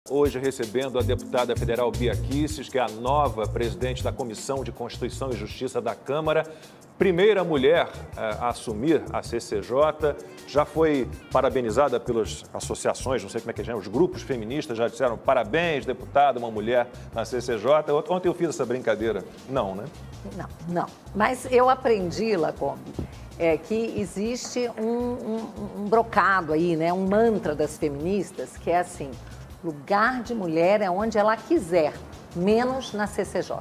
Hoje recebendo a deputada federal Bia Kicis, que é a nova presidente da Comissão de Constituição e Justiça da Câmara, primeira mulher a assumir a CCJ, já foi parabenizada pelas associações, não sei como é que chama, os grupos feministas já disseram parabéns, deputada, uma mulher na CCJ. Ontem eu fiz essa brincadeira. Não, né? Não. Mas eu aprendi, Lacombe, que existe um brocado aí, né? Um mantra das feministas, que é assim: lugar de mulher é onde ela quiser, menos na CCJ.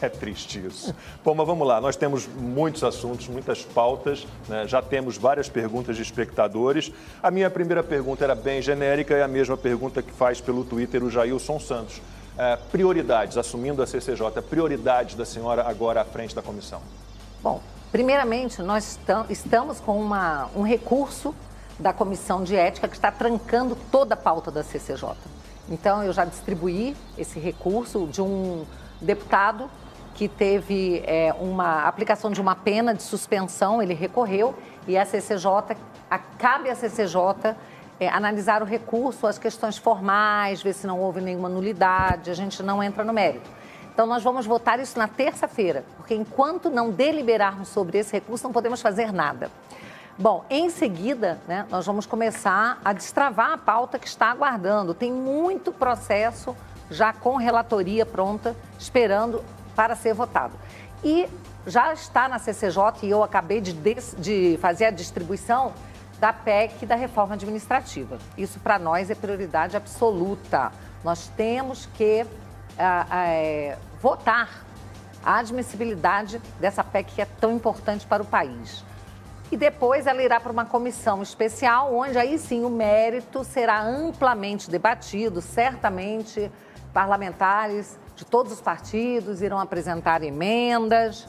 É triste isso. Bom, mas vamos lá, nós temos muitos assuntos, muitas pautas, né? Já temos várias perguntas de espectadores. A minha primeira pergunta era bem genérica, é a mesma pergunta que faz pelo Twitter o Jailson Santos. Prioridades, assumindo a CCJ, prioridades da senhora agora à frente da comissão? Bom, primeiramente, nós estamos com um recurso da Comissão de Ética que está trancando toda a pauta da CCJ. Então, eu já distribuí esse recurso de um deputado que teve uma aplicação de uma pena de suspensão, ele recorreu e a CCJ, cabe à CCJ analisar o recurso, as questões formais, ver se não houve nenhuma nulidade, a gente não entra no mérito. Então, nós vamos votar isso na terça-feira, porque enquanto não deliberarmos sobre esse recurso, não podemos fazer nada. Bom, em seguida, né, nós vamos começar a destravar a pauta que está aguardando. Tem muito processo já com relatoria pronta, esperando para ser votado. E já está na CCJ, e eu acabei de fazer a distribuição da PEC da reforma administrativa. Isso para nós é prioridade absoluta. Nós temos que votar a admissibilidade dessa PEC que é tão importante para o país. E depois ela irá para uma comissão especial, onde aí sim o mérito será amplamente debatido. Certamente parlamentares de todos os partidos irão apresentar emendas,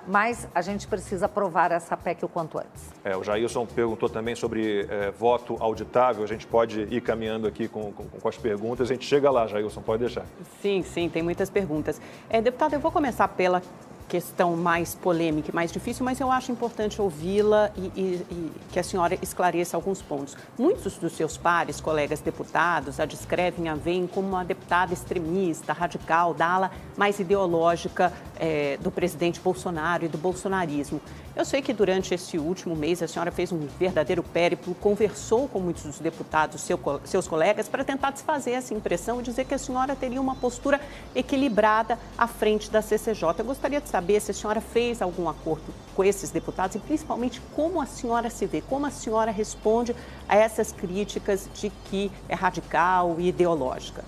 mas a gente precisa aprovar essa PEC o quanto antes. O Jailson perguntou também sobre voto auditável. A gente pode ir caminhando aqui com as perguntas. A gente chega lá, Jailson, pode deixar. Sim, tem muitas perguntas. Deputado, eu vou começar pela questão mais polêmica e mais difícil, mas eu acho importante ouvi-la e que a senhora esclareça alguns pontos. Muitos dos seus pares, colegas deputados, a descrevem, a veem como uma deputada extremista, radical, da ala mais ideológica do presidente Bolsonaro e do bolsonarismo. Eu sei que durante esse último mês a senhora fez um verdadeiro périplo, conversou com muitos dos deputados, seus colegas, para tentar desfazer essa impressão e dizer que a senhora teria uma postura equilibrada à frente da CCJ. Eu gostaria de saber se a senhora fez algum acordo com esses deputados e principalmente como a senhora se vê, como a senhora responde a essas críticas de que é radical e ideológica.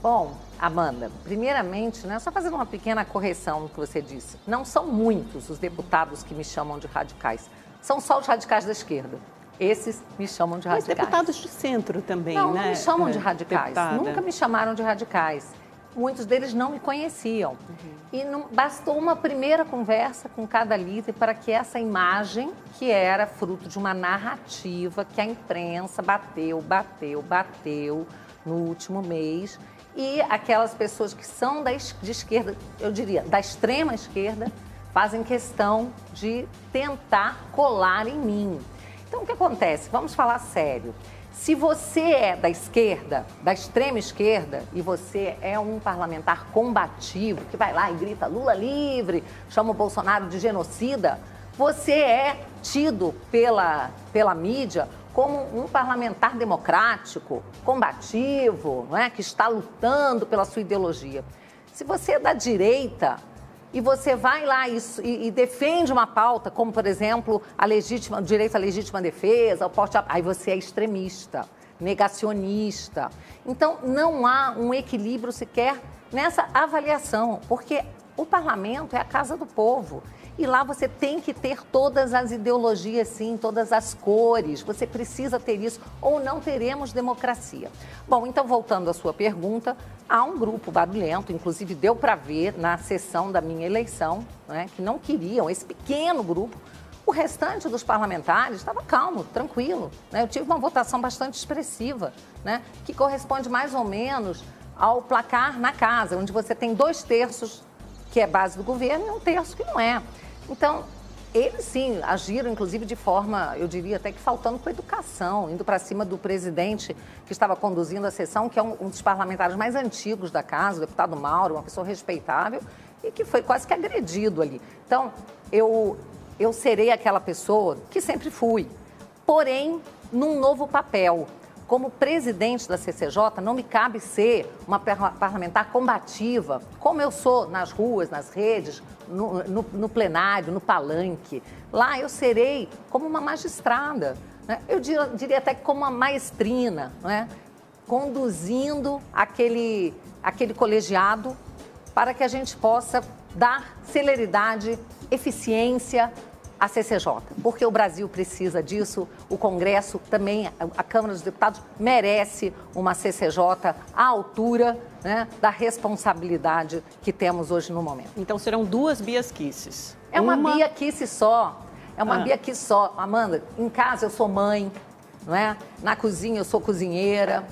Bom, Amanda, primeiramente, né, só fazendo uma pequena correção no que você disse. Não são muitos os deputados que me chamam de radicais. São só os radicais da esquerda. Esses me chamam de radicais. Mas deputados de centro também, não, né? Não me chamam de radicais. Deputada. Nunca me chamaram de radicais. Muitos deles não me conheciam. E não bastou uma primeira conversa com cada líder para que essa imagem, que era fruto de uma narrativa que a imprensa bateu no último mês, e aquelas pessoas que são de esquerda, eu diria, da extrema esquerda, fazem questão de tentar colar em mim. Então, o que acontece? Vamos falar sério. Se você é da esquerda, da extrema esquerda, e você é um parlamentar combativo, que vai lá e grita Lula livre, chama o Bolsonaro de genocida, você é tido pela mídia como um parlamentar democrático, combativo, não é? Que está lutando pela sua ideologia. Se você é da direita e você vai lá e defende uma pauta, como, por exemplo, o direito à legítima defesa, aí você é extremista, negacionista. Então, não há um equilíbrio sequer nessa avaliação, porque o parlamento é a casa do povo. E lá você tem que ter todas as ideologias, sim, todas as cores. Você precisa ter isso, ou não teremos democracia. Bom, então, voltando à sua pergunta, há um grupo barulhento, inclusive deu para ver na sessão da minha eleição, né, que não queriam, esse pequeno grupo. O restante dos parlamentares estava calmo, tranquilo, né? Eu tive uma votação bastante expressiva, né, que corresponde mais ou menos ao placar na casa, onde você tem 2/3 que é base do governo e 1/3 que não é. Então, Eles, sim, agiram, inclusive, de forma, eu diria até que faltando com educação, indo para cima do presidente que estava conduzindo a sessão, que é um dos parlamentares mais antigos da casa, o deputado Mauro, uma pessoa respeitável, e que foi quase que agredido ali. Então, eu serei aquela pessoa que sempre fui, porém, num novo papel. Como presidente da CCJ, não me cabe ser uma parlamentar combativa, como eu sou nas ruas, nas redes, no plenário, no palanque. Lá eu serei como uma magistrada, né? Eu diria até que como uma maestrina, né? Conduzindo aquele colegiado para que a gente possa dar celeridade, eficiência à CCJ, porque o Brasil precisa disso, o Congresso também, a Câmara dos Deputados merece uma CCJ à altura, né, da responsabilidade que temos hoje no momento. Então serão duas Bias Kisses. É uma Bia Kicis só, Bia Kicis só. Amanda, em casa eu sou mãe, não é? Na cozinha eu sou cozinheira,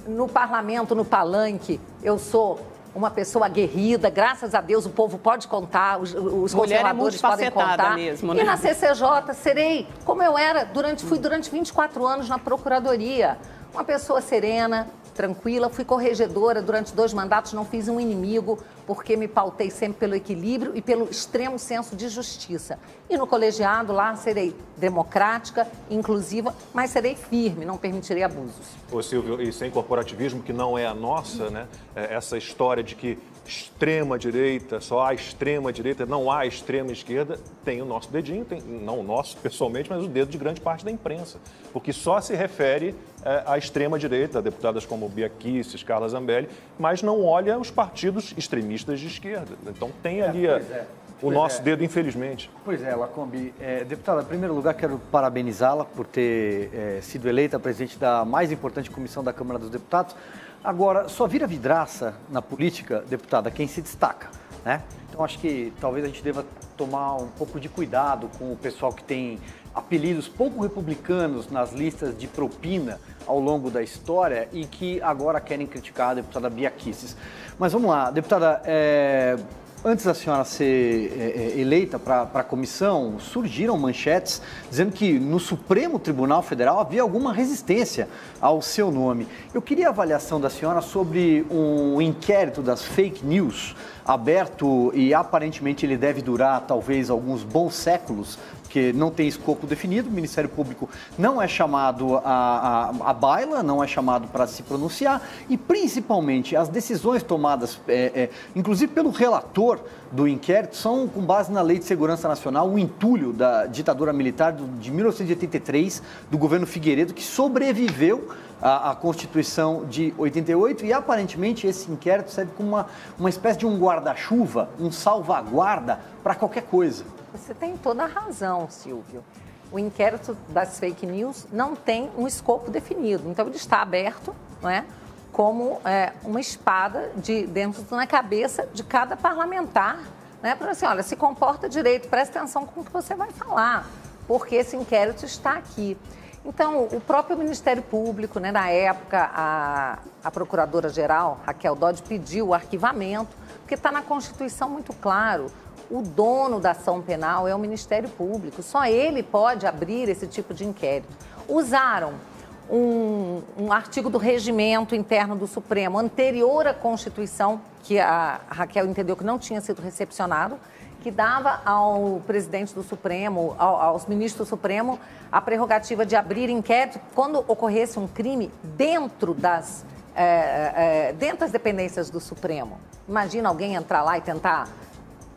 no parlamento, no palanque, eu sou uma pessoa aguerrida, graças a Deus o povo pode contar, os conservadores podem contar. Mesmo, né? E na CCJ serei, como eu era, fui durante 24 anos na Procuradoria, uma pessoa serena, tranquila, fui corregedora durante 2 mandatos, não fiz um inimigo, porque me pautei sempre pelo equilíbrio e pelo extremo senso de justiça. E no colegiado lá serei democrática, inclusiva, mas serei firme, não permitirei abusos. Ô Silvio, e sem corporativismo, que não é a nossa, né? Essa história de que extrema-direita, só há extrema-direita, não há extrema-esquerda, tem o nosso dedinho, não o nosso pessoalmente, mas o dedo de grande parte da imprensa, porque só se refere à extrema-direita, a deputadas como Bia Kisses, Carla Zambelli, mas não olha os partidos extremistas de esquerda. Então tem ali o nosso dedo, infelizmente. Pois é, Lacombe. Deputada, em primeiro lugar, quero parabenizá-la por ter sido eleita presidente da mais importante comissão da Câmara dos Deputados. Agora, só vira vidraça na política, deputada, quem se destaca, né? Então, acho que talvez a gente deva tomar um pouco de cuidado com o pessoal que tem apelidos pouco republicanos nas listas de propina ao longo da história e que agora querem criticar a deputada Bia Kisses. Mas vamos lá, deputada, antes da senhora ser eleita para a comissão, surgiram manchetes dizendo que no Supremo Tribunal Federal havia alguma resistência ao seu nome. Eu queria a avaliação da senhora sobre um inquérito das fake news aberto e aparentemente ele deve durar talvez alguns bons séculos, porque não tem escopo definido, o Ministério Público não é chamado à baila, não é chamado para se pronunciar e, principalmente, as decisões tomadas, inclusive pelo relator do inquérito, são com base na Lei de Segurança Nacional, o entulho da ditadura militar de 1983, do governo Figueiredo, que sobreviveu à Constituição de 88 e, aparentemente, esse inquérito serve como uma espécie de um guarda-chuva, um salvaguarda para qualquer coisa. Você tem toda a razão, Silvio. O inquérito das fake news não tem um escopo definido. Então, ele está aberto, não é, como uma espada dentro na cabeça de cada parlamentar, né, para assim, olha, se comporta direito, presta atenção com o que você vai falar, porque esse inquérito está aqui. Então, o próprio Ministério Público, né, na época, a Procuradora-Geral, Raquel Dodge, pediu o arquivamento, porque está na Constituição muito claro. O dono da ação penal é o Ministério Público, só ele pode abrir esse tipo de inquérito. Usaram um artigo do regimento interno do Supremo anterior à Constituição, que a Raquel entendeu que não tinha sido recepcionado, que dava ao presidente do Supremo, aos ministros do Supremo, a prerrogativa de abrir inquérito quando ocorresse um crime dentro das dependências do Supremo. Imagina alguém entrar lá e tentar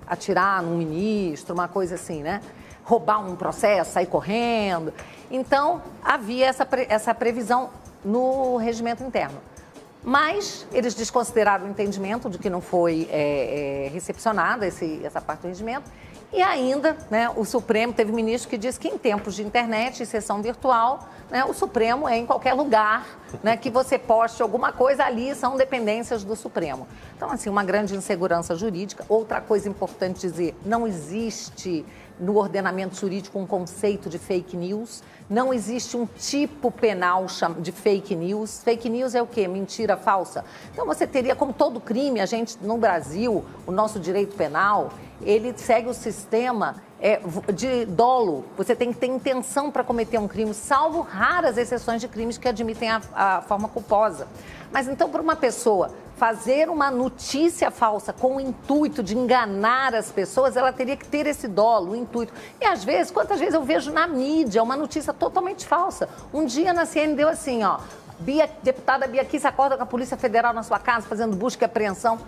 atirar num ministro, uma coisa assim, né? Roubar um processo, sair correndo. Então, havia essa previsão no regimento interno. Mas eles desconsideraram o entendimento de que não foi recepcionada essa parte do regimento. E ainda, né, o Supremo teve ministro que disse que em tempos de internet e sessão virtual, né, o Supremo é em qualquer lugar, né, que você poste alguma coisa ali, são dependências do Supremo. Então, assim, uma grande insegurança jurídica. Outra coisa importante dizer, não existe no ordenamento jurídico um conceito de fake news. Não existe um tipo penal de fake news. Fake news é o quê? Mentira falsa. Então você teria, como todo crime, a gente no Brasil, o nosso direito penal, ele segue o sistema de dolo. Você tem que ter intenção para cometer um crime, salvo raras exceções de crimes que admitem a forma culposa. Mas então, para uma pessoa fazer uma notícia falsa com o intuito de enganar as pessoas, ela teria que ter esse dolo, o intuito. E às vezes, quantas vezes eu vejo na mídia uma notícia totalmente falsa. Um dia na CNN deu assim, ó, deputada Bia Kicis acorda com a Polícia Federal na sua casa fazendo busca e apreensão.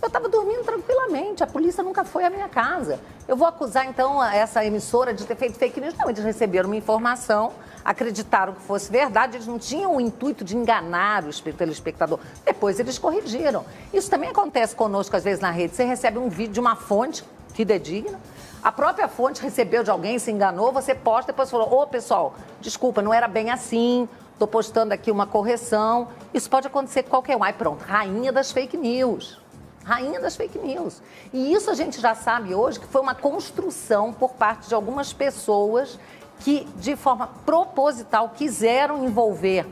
Eu estava dormindo tranquilamente, a polícia nunca foi à minha casa. Eu vou acusar, então, essa emissora de ter feito fake news? Não, eles receberam uma informação, acreditaram que fosse verdade, eles não tinham o intuito de enganar o telespectador. Depois eles corrigiram. Isso também acontece conosco, às vezes, na rede. Você recebe um vídeo de uma fonte fidedigna, a própria fonte recebeu de alguém, se enganou, você posta, depois falou, ô, pessoal, desculpa, não era bem assim, estou postando aqui uma correção. Isso pode acontecer com qualquer um. Aí pronto, rainha das fake news. Rainha das fake news. E isso a gente já sabe hoje que foi uma construção por parte de algumas pessoas que, de forma proposital, quiseram envolver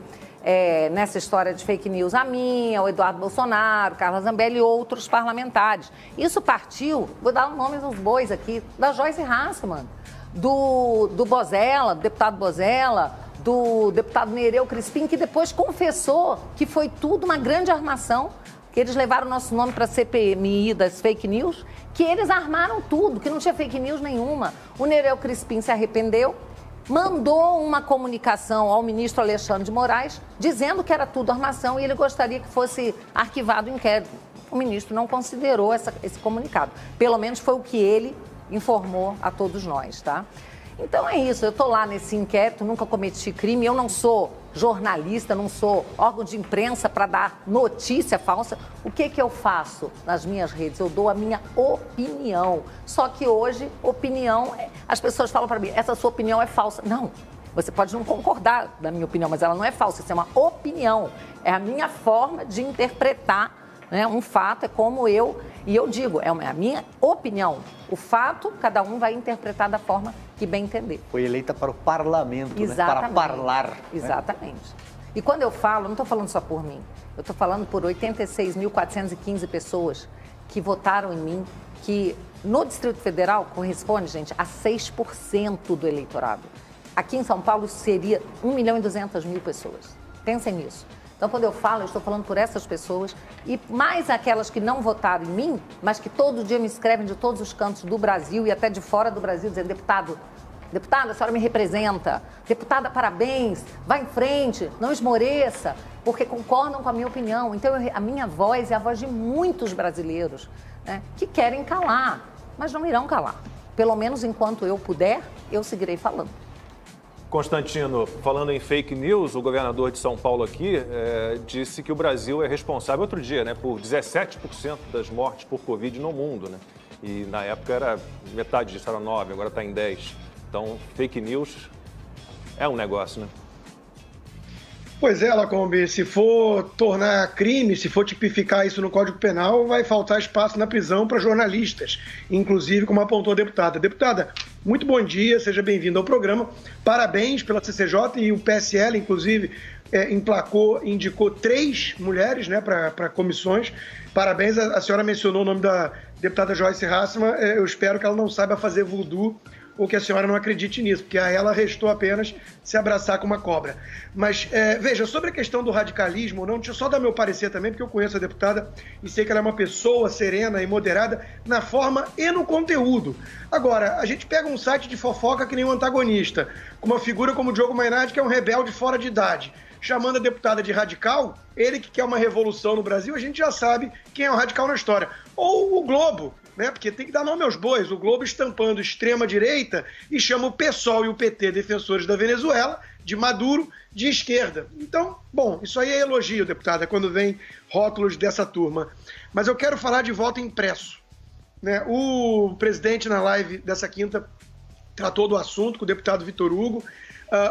nessa história de fake news a minha, o Eduardo Bolsonaro, Carla Zambelli e outros parlamentares. Isso partiu, vou dar o nome dos bois aqui, da Joyce Hasselmann, do Bozella, do deputado Bozella, do deputado Nereu Crispim, que depois confessou que foi tudo uma grande armação, que eles levaram o nosso nome para a CPMI das fake news, que eles armaram tudo, que não tinha fake news nenhuma. O Nereu Crispim se arrependeu, mandou uma comunicação ao ministro Alexandre de Moraes, dizendo que era tudo armação e ele gostaria que fosse arquivado o inquérito. O ministro não considerou esse comunicado. Pelo menos foi o que ele informou a todos nós, tá? Então é isso, eu estou lá nesse inquérito, nunca cometi crime, eu não sou jornalista, não sou órgão de imprensa para dar notícia falsa. O que eu faço nas minhas redes? Eu dou a minha opinião. Só que hoje, opinião, as pessoas falam para mim, essa sua opinião é falsa. Não, você pode não concordar da minha opinião, mas ela não é falsa, isso é uma opinião. É a minha forma de interpretar, né, um fato, é como eu digo, é a minha opinião. O fato, cada um vai interpretar da forma que bem entender. Foi eleita para o parlamento, exatamente, né? Para parlar. Exatamente. Né? E quando eu falo, não estou falando só por mim, eu estou falando por 86.415 pessoas que votaram em mim, que no Distrito Federal corresponde, gente, a 6% do eleitorado. Aqui em São Paulo seria 1.200.000 pessoas. Pensem nisso. Então, quando eu falo, eu estou falando por essas pessoas e mais aquelas que não votaram em mim, mas que todo dia me escrevem de todos os cantos do Brasil e até de fora do Brasil, dizendo, deputada, a senhora me representa, deputada, parabéns, vá em frente, não esmoreça, porque concordam com a minha opinião. Então, a minha voz é a voz de muitos brasileiros, né, que querem calar, mas não irão calar. Pelo menos enquanto eu puder, eu seguirei falando. Constantino, falando em fake news, o governador de São Paulo aqui disse que o Brasil é responsável, outro dia, né, por 17% das mortes por Covid no mundo, né? E na época era metade disso, era 9%, agora está em 10%. Então, fake news é um negócio, né? Pois é, Lacombe, se for tornar crime, se for tipificar isso no Código Penal, vai faltar espaço na prisão para jornalistas, inclusive como apontou a deputada. Deputada, muito bom dia, seja bem-vindo ao programa. Parabéns pela CCJ e o PSL, inclusive, indicou 3 mulheres, né, para comissões. Parabéns, a senhora mencionou o nome da deputada Joyce Hasselmann, eu espero que ela não saiba fazer voodoo ou que a senhora não acredite nisso, porque a ela restou apenas se abraçar com uma cobra. Mas, veja, sobre a questão do radicalismo ou não, deixa eu só dar meu parecer também, porque eu conheço a deputada e sei que ela é uma pessoa serena e moderada na forma e no conteúdo. Agora, a gente pega um site de fofoca que nem um antagonista, com uma figura como o Diogo Mainardi, que é um rebelde fora de idade, chamando a deputada de radical, ele que quer uma revolução no Brasil, a gente já sabe quem é o radical na história. Ou o Globo, né? Porque tem que dar nome aos bois. O Globo estampando extrema-direita e chama o PSOL e o PT, defensores da Venezuela, de Maduro, de esquerda. Então, bom, isso aí é elogio, deputada, quando vem rótulos dessa turma. Mas eu quero falar de voto impresso, né? O presidente, na live dessa quinta, tratou do assunto com o deputado Vitor Hugo.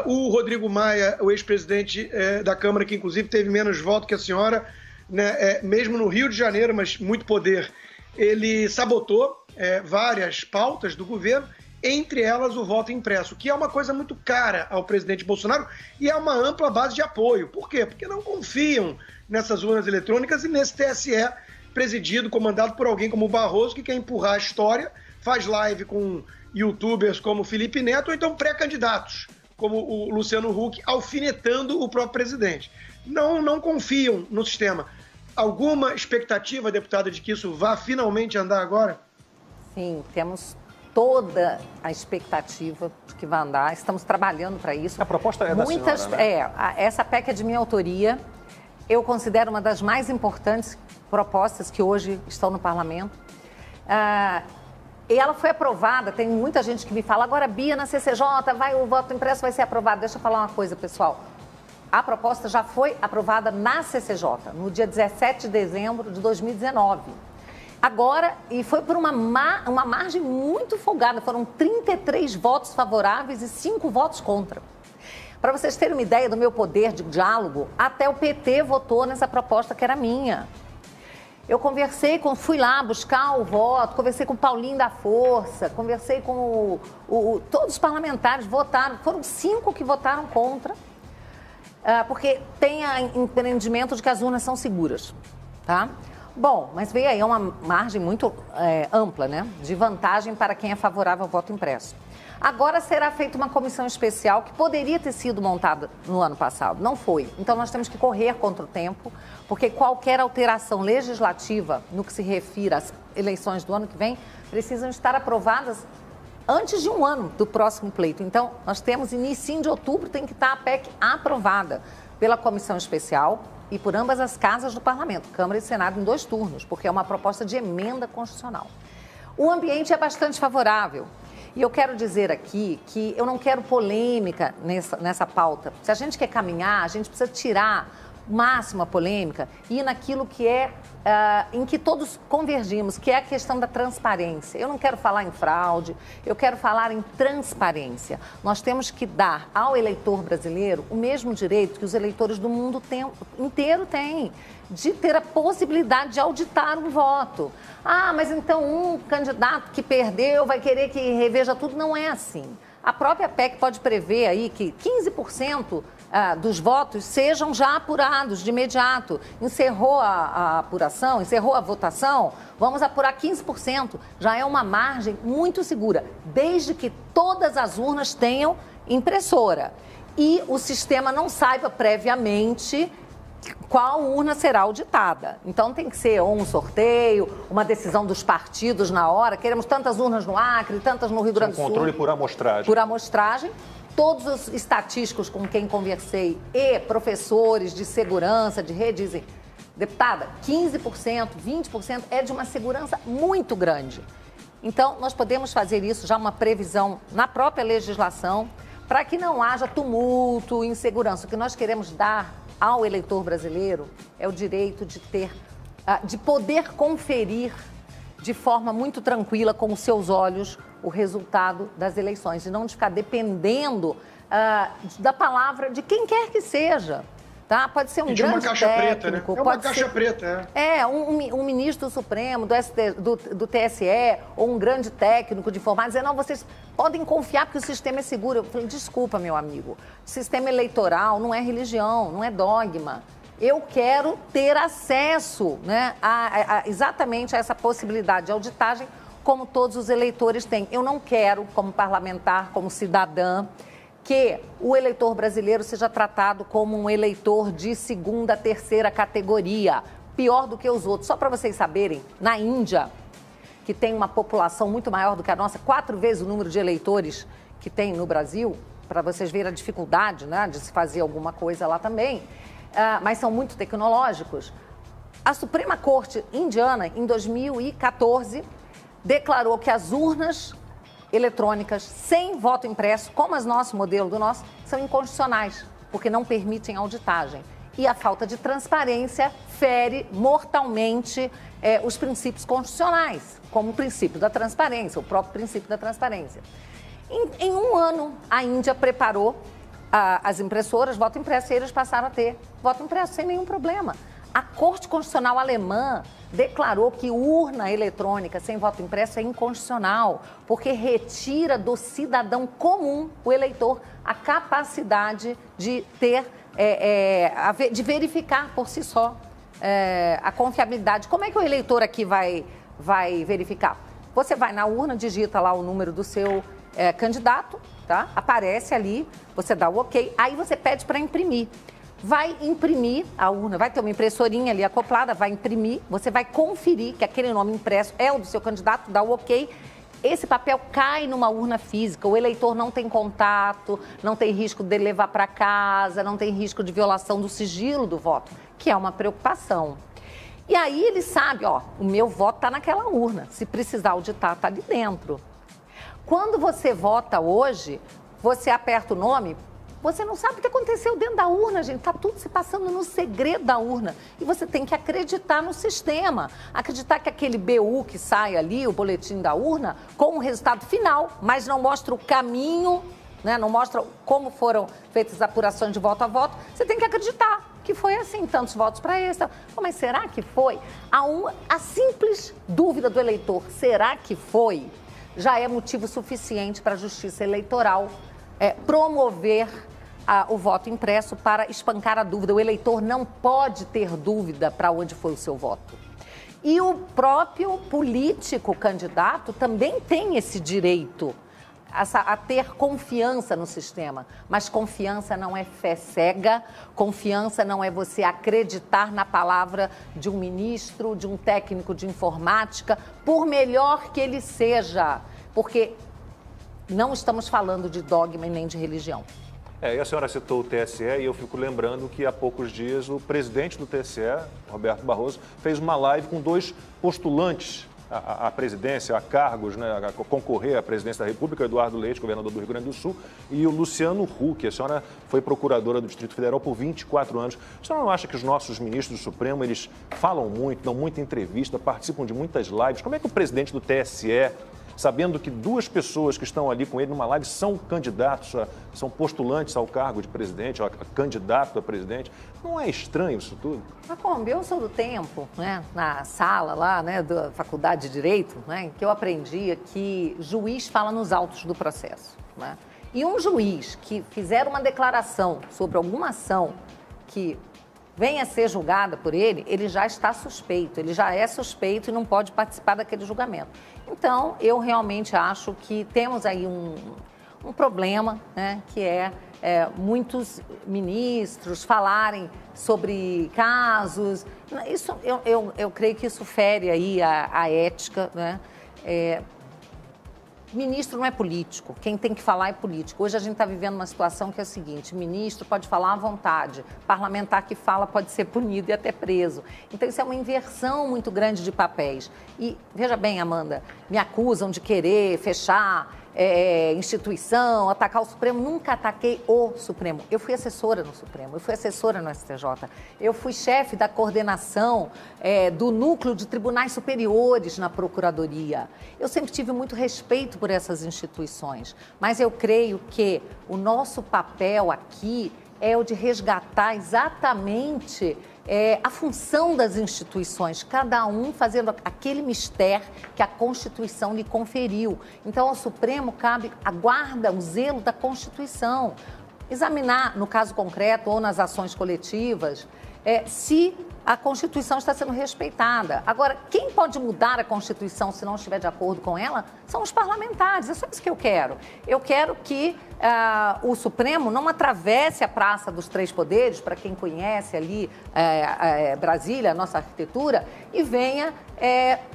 O Rodrigo Maia, o ex-presidente da Câmara, que inclusive teve menos voto que a senhora, né, mesmo no Rio de Janeiro, mas muito poder, ele sabotou várias pautas do governo entre elas o voto impresso, que é uma coisa muito cara ao presidente Bolsonaro e é uma ampla base de apoio. Por quê? Porque não confiam nessas urnas eletrônicas e nesse TSE presidido, comandado por alguém como o Barroso, que quer empurrar a história, faz live com youtubers como Felipe Neto, ou então pré-candidatos, como o Luciano Huck, alfinetando o próprio presidente. Não confiam no sistema. Alguma expectativa, deputada, de que isso vá finalmente andar agora? Sim, temos toda a expectativa de que vai andar. Estamos trabalhando para isso. A proposta é da senhora, né? Essa PEC é de minha autoria. Eu considero uma das mais importantes propostas que hoje estão no parlamento. E ela foi aprovada, tem muita gente que me fala, agora, Bia, na CCJ, o voto impresso vai ser aprovado. Deixa eu falar uma coisa, pessoal. A proposta já foi aprovada na CCJ, no dia 17 de dezembro de 2019. Agora, e foi por uma margem muito folgada, foram 33 votos favoráveis e 5 votos contra. Para vocês terem uma ideia do meu poder de diálogo, até o PT votou nessa proposta que era minha. Eu fui lá buscar o voto, conversei com o Paulinho da Força, conversei com todos os parlamentares, votaram, foram 5 que votaram contra, porque tem o entendimento de que as urnas são seguras, tá? Bom, mas veio aí uma margem muito ampla, né, de vantagem para quem é favorável ao voto impresso. Agora será feita uma comissão especial que poderia ter sido montada no ano passado, não foi. Então nós temos que correr contra o tempo, porque qualquer alteração legislativa no que se refere às eleições do ano que vem precisam estar aprovadas antes de um ano do próximo pleito. Então nós temos início de outubro, tem que estar a PEC aprovada pela comissão especial e por ambas as casas do parlamento, Câmara e Senado, em 2 turnos, porque é uma proposta de emenda constitucional. O ambiente é bastante favorável. E eu quero dizer aqui que eu não quero polêmica nessa pauta. Se a gente quer caminhar, a gente precisa tirar máximo a polêmica e ir naquilo que em que todos convergimos, que é a questão da transparência. Eu não quero falar em fraude, eu quero falar em transparência. Nós temos que dar ao eleitor brasileiro o mesmo direito que os eleitores do mundo inteiro têm, de ter a possibilidade de auditar um voto. Mas então um candidato que perdeu vai querer que reveja tudo. Não é assim. A própria PEC pode prever aí que 15% dos votos sejam já apurados de imediato. Encerrou a apuração, encerrou a votação, vamos apurar 15%. Já é uma margem muito segura, desde que todas as urnas tenham impressora e o sistema não saiba previamente qual urna será auditada. Então tem que ser ou um sorteio, uma decisão dos partidos na hora. Queremos tantas urnas no Acre, tantas no Rio Grande do Sul. Controle por amostragem. Por amostragem. Todos os estatísticos com quem conversei e professores de segurança de rede dizem, deputada, 15%, 20% é de uma segurança muito grande. Então nós podemos fazer isso, já uma previsão na própria legislação, para que não haja tumulto, insegurança. O que nós queremos dar ao eleitor brasileiro é o direito de poder conferir de forma muito tranquila com os seus olhos o resultado das eleições e não de ficar dependendo da palavra de quem quer que seja. Tá? Pode ser um grande caixa técnico, preta, né? É uma caixa preta, um ministro do Supremo, do TSE, ou um grande técnico de informar, dizer, não, vocês podem confiar porque o sistema é seguro. Eu falei, desculpa, meu amigo, o sistema eleitoral não é religião, não é dogma. Eu quero ter acesso, né, exatamente a essa possibilidade de auditagem, como todos os eleitores têm. Eu não quero, como parlamentar, como cidadã, que o eleitor brasileiro seja tratado como um eleitor de 2ª, 3ª categoria, pior do que os outros. Só para vocês saberem, na Índia, que tem uma população muito maior do que a nossa, 4 vezes o número de eleitores que tem no Brasil, para vocês verem a dificuldade, né, de se fazer alguma coisa lá também, mas são muito tecnológicos. A Suprema Corte indiana, em 2014, declarou que as urnas eletrônicas sem voto impresso, como as nosso modelo do nosso, são inconstitucionais, porque não permitem auditagem. E a falta de transparência fere mortalmente os princípios constitucionais, como o princípio da transparência, o próprio princípio da transparência. Em um ano, a Índia preparou as impressoras, voto impresso, e eles passaram a ter voto impresso sem nenhum problema. A Corte Constitucional Alemã declarou que urna eletrônica sem voto impresso é inconstitucional, porque retira do cidadão comum, o eleitor, a capacidade de ter, de verificar por si só a confiabilidade. Como é que o eleitor aqui vai verificar? Você vai na urna, digita lá o número do seu candidato, tá? Aparece ali, você dá o ok, aí você pede para imprimir. Vai imprimir a urna, vai ter uma impressorinha ali acoplada, vai imprimir, você vai conferir que aquele nome impresso é o do seu candidato, dá o ok. Esse papel cai numa urna física, o eleitor não tem contato, não tem risco de levar para casa, não tem risco de violação do sigilo do voto, que é uma preocupação. E aí ele sabe, ó, o meu voto está naquela urna, se precisar auditar, está ali dentro. Quando você vota hoje, você aperta o nome, você não sabe o que aconteceu dentro da urna, gente. Está tudo se passando no segredo da urna. E você tem que acreditar no sistema. Acreditar que aquele BU que sai ali, o boletim da urna, com o resultado final, mas não mostra o caminho, né? Não mostra como foram feitas as apurações de voto a voto. Você tem que acreditar que foi assim, tantos votos para esse. Mas será que foi? A simples dúvida do eleitor, será que foi? Já é motivo suficiente para a Justiça Eleitoral promover o voto impresso para espancar a dúvida. O eleitor não pode ter dúvida para onde foi o seu voto. E o próprio político candidato também tem esse direito a ter confiança no sistema. Mas confiança não é fé cega, confiança não é você acreditar na palavra de um ministro, de um técnico de informática, por melhor que ele seja, porque não estamos falando de dogma e nem de religião. E a senhora citou o TSE e eu fico lembrando que há poucos dias o presidente do TSE, Roberto Barroso, fez uma live com 2 postulantes à presidência, a cargos, né, a concorrer à presidência da República, Eduardo Leite, governador do Rio Grande do Sul, e o Luciano Huck. A senhora foi procuradora do Distrito Federal por 24 anos. A senhora não acha que os nossos ministros do Supremo, eles falam muito, dão muita entrevista, participam de muitas lives? Como é que o presidente do TSE, sabendo que 2 pessoas que estão ali com ele numa live são candidatos, são postulantes ao cargo de presidente, a candidato a presidente, não é estranho isso tudo? Macombi, eu sou do tempo, né, na sala lá, né, da Faculdade de Direito, né, que eu aprendia que juiz fala nos autos do processo, né? E um juiz que fizer uma declaração sobre alguma ação que venha a ser julgada por ele, ele já está suspeito, ele já é suspeito e não pode participar daquele julgamento. Então, eu realmente acho que temos aí um problema, né, que muitos ministros falarem sobre casos. Isso, eu creio que isso fere aí a ética, né? Ministro não é político, quem tem que falar é político. Hoje a gente está vivendo uma situação que é a seguinte: ministro pode falar à vontade, parlamentar que fala pode ser punido e até preso. Então isso é uma inversão muito grande de papéis. E veja bem, Amanda, me acusam de querer fechar instituição, atacar o Supremo. Nunca ataquei o Supremo. Eu fui assessora no Supremo, eu fui assessora no STJ, eu fui chefe da coordenação do núcleo de tribunais superiores na Procuradoria. Eu sempre tive muito respeito por essas instituições, mas eu creio que o nosso papel aqui é o de resgatar exatamente a função das instituições, cada um fazendo aquele mistério que a Constituição lhe conferiu. Então, ao Supremo cabe a guarda, o zelo da Constituição. Examinar, no caso concreto ou nas ações coletivas, se a Constituição está sendo respeitada. Agora, quem pode mudar a Constituição se não estiver de acordo com ela são os parlamentares. É só isso que eu quero. Eu quero que o Supremo não atravesse a Praça dos Três Poderes, para quem conhece ali Brasília, a nossa arquitetura, e venha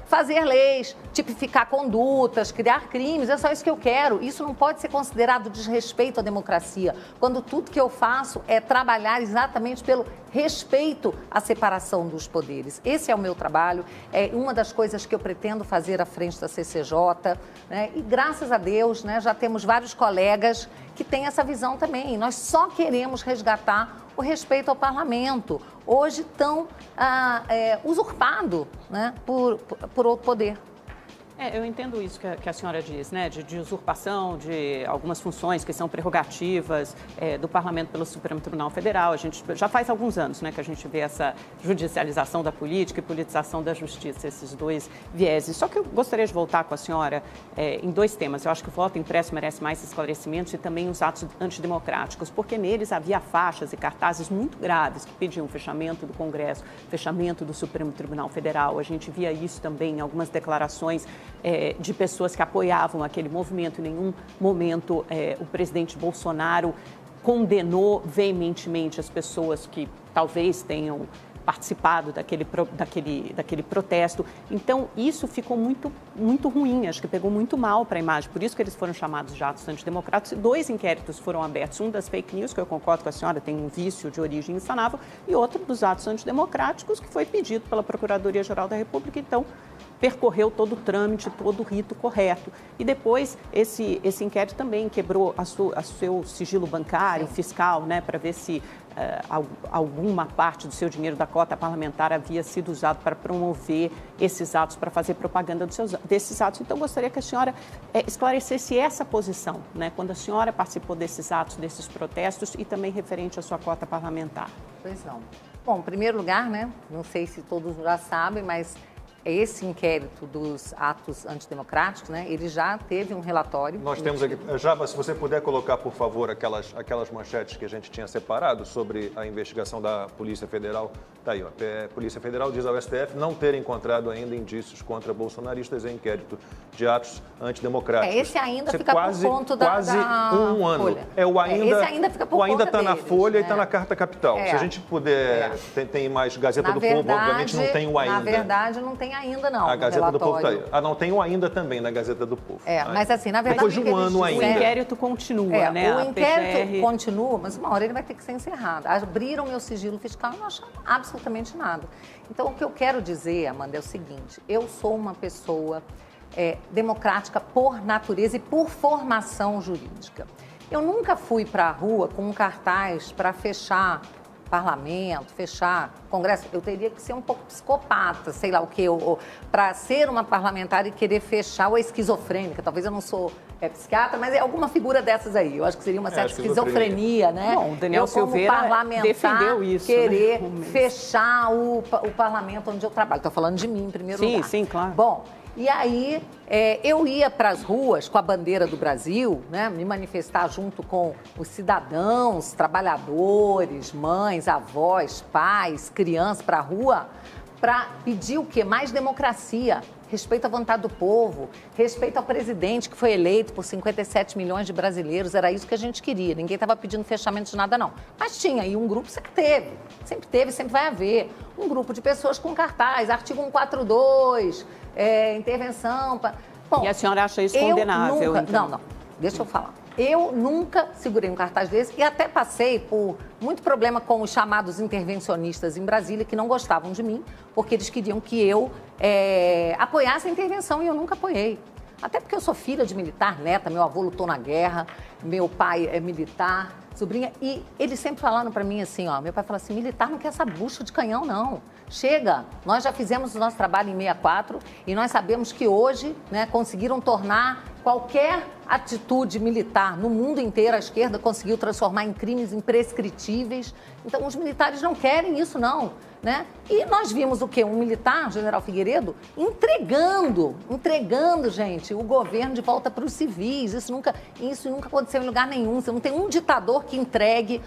fazer leis, tipificar condutas, criar crimes. É só isso que eu quero. Isso não pode ser considerado desrespeito à democracia, quando tudo que eu faço é trabalhar exatamente pelo respeito à separação dos poderes. Esse é o meu trabalho, é uma das coisas que eu pretendo fazer à frente da CCJ, né? E graças a Deus, né, já temos vários colegas que têm essa visão também. Nós só queremos resgatar o respeito ao parlamento, hoje tão usurpado, né, por outro poder. Eu entendo isso que a senhora diz, né, de usurpação de algumas funções que são prerrogativas do Parlamento pelo Supremo Tribunal Federal. A gente já faz alguns anos, né, que a gente vê essa judicialização da política e politização da justiça, esses dois vieses. Só que eu gostaria de voltar com a senhora em dois temas. Eu acho que o voto impresso merece mais esclarecimentos e também os atos antidemocráticos, porque neles havia faixas e cartazes muito graves que pediam fechamento do Congresso, fechamento do Supremo Tribunal Federal. A gente via isso também em algumas declarações de pessoas que apoiavam aquele movimento. Em nenhum momento o presidente Bolsonaro condenou veementemente as pessoas que talvez tenham participado daquele protesto. Então, isso ficou muito ruim, acho que pegou muito mal para a imagem. Por isso que eles foram chamados de atos antidemocráticos. 2 inquéritos foram abertos, um das fake news, que eu concordo com a senhora, tem um vício de origem insanável, e outro dos atos antidemocráticos, que foi pedido pela Procuradoria-Geral da República. Então, percorreu todo o trâmite, todo o rito correto. E depois, esse inquérito também quebrou o seu sigilo bancário, fiscal, né, para ver se alguma parte do seu dinheiro da cota parlamentar havia sido usado para promover esses atos, para fazer propaganda desses atos. Então, gostaria que a senhora esclarecesse essa posição, né, quando a senhora participou desses atos, desses protestos e também referente à sua cota parlamentar. Pois não. Bom, em primeiro lugar, né, não sei se todos já sabem, mas esse inquérito dos atos antidemocráticos, né, ele já teve um relatório. Nós temos aqui, Java, se você puder colocar, por favor, aquelas manchetes que a gente tinha separado sobre a investigação da Polícia Federal. Está aí, ó. A Polícia Federal diz ao STF não ter encontrado ainda indícios contra bolsonaristas em inquérito de atos antidemocráticos. Esse ainda fica por conta da quase um ano. Folha. Esse ainda fica por conta ainda está na Folha e está na Carta Capital. Se a gente puder, tem mais Gazeta do Povo, obviamente não tem o ainda. Na verdade, não tem ainda, não. A Gazeta do Povo está aí. Não, tem o ainda também na Gazeta do Povo. Mas assim, na verdade... Depois de um ano ainda. O inquérito continua, né? O inquérito continua, mas uma hora ele vai ter que ser encerrado. Abriram meu sigilo fiscal e não acharam absolutamente nada. Então, o que eu quero dizer, Amanda, é o seguinte: eu sou uma pessoa democrática por natureza e por formação jurídica. Eu nunca fui para a rua com um cartaz para fechar parlamento, fechar Congresso. Eu teria que ser um pouco psicopata, sei lá o quê, para ser uma parlamentar e querer fechar, ou esquizofrênica. Talvez eu não sou psiquiatra, mas é alguma figura dessas aí. Eu acho que seria uma certa esquizofrenia, né? Bom, o Daniel Silveira defendeu isso, querer né? fechar o parlamento onde eu trabalho. Estou falando de mim em primeiro lugar. Sim, claro. Bom, e aí eu ia para as ruas com a bandeira do Brasil, né, me manifestar junto com os cidadãos, trabalhadores, mães, avós, pais, crianças para a rua, para pedir o quê? Mais democracia, respeito à vontade do povo, respeito ao presidente que foi eleito por 57 milhões de brasileiros. Era isso que a gente queria. Ninguém estava pedindo fechamento de nada, não. Mas tinha, e um grupo sempre teve, sempre vai haver. Um grupo de pessoas com cartaz, artigo 142, intervenção... Bom, e a senhora acha isso condenável? Então? Não, deixa eu falar. Eu nunca segurei um cartaz desse e até passei por muito problema com os chamados intervencionistas em Brasília, que não gostavam de mim, porque eles queriam que eu apoiasse a intervenção e eu nunca apoiei. Até porque eu sou filha de militar, neta, meu avô lutou na guerra, meu pai é militar, sobrinha, e eles sempre falaram para mim assim, ó, meu pai falou assim, militar não quer essa bucha de canhão, não. Chega, nós já fizemos o nosso trabalho em 64 e nós sabemos que hoje, né, conseguiram tornar qualquer atitude militar no mundo inteiro, a esquerda conseguiu transformar em crimes imprescritíveis. Então, os militares não querem isso, não. Né? E nós vimos o quê? Um militar, General Figueiredo, entregando, gente, o governo de volta para os civis. Isso nunca aconteceu em lugar nenhum. Você não tem um ditador que entregue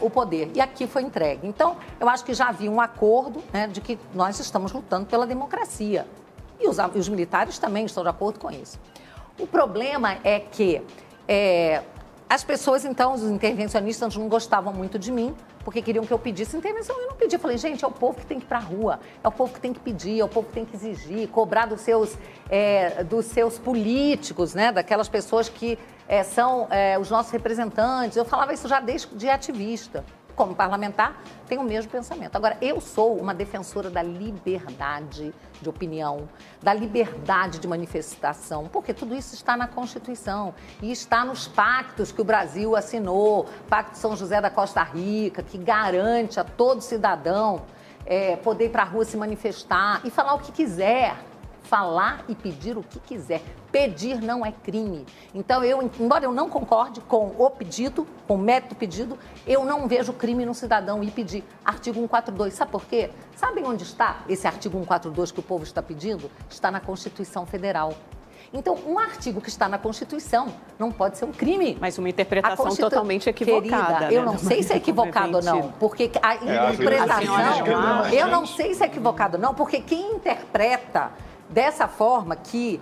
o poder. E aqui foi entregue. Então, eu acho que já havia um acordo, né, de que nós estamos lutando pela democracia. E os militares também estão de acordo com isso. O problema é que as pessoas, então, os intervencionistas não gostavam muito de mim, porque queriam que eu pedisse intervenção. Eu não pedi. Eu falei, gente, é o povo que tem que ir para a rua, é o povo que tem que pedir, é o povo que tem que exigir, cobrar dos seus políticos, né, daquelas pessoas que são os nossos representantes. Eu falava isso já desde de ativista. Como parlamentar, tenho o mesmo pensamento. Agora, eu sou uma defensora da liberdade de opinião, da liberdade de manifestação, porque tudo isso está na Constituição e está nos pactos que o Brasil assinou, Pacto de São José da Costa Rica, que garante a todo cidadão poder ir para a rua se manifestar e falar o que quiser, falar e pedir o que quiser. Pedir não é crime. Então, embora eu não concorde com o pedido, com o método pedido, eu não vejo crime no cidadão ir pedir. Artigo 142. Sabe por quê? Sabem onde está esse artigo 142 que o povo está pedindo? Está na Constituição Federal. Então, um artigo que está na Constituição não pode ser um crime. Mas uma interpretação totalmente equivocada. Querida, eu não sei se é equivocado ou não, porque a interpretação... Eu não sei se é equivocado ou não, porque quem interpreta dessa forma que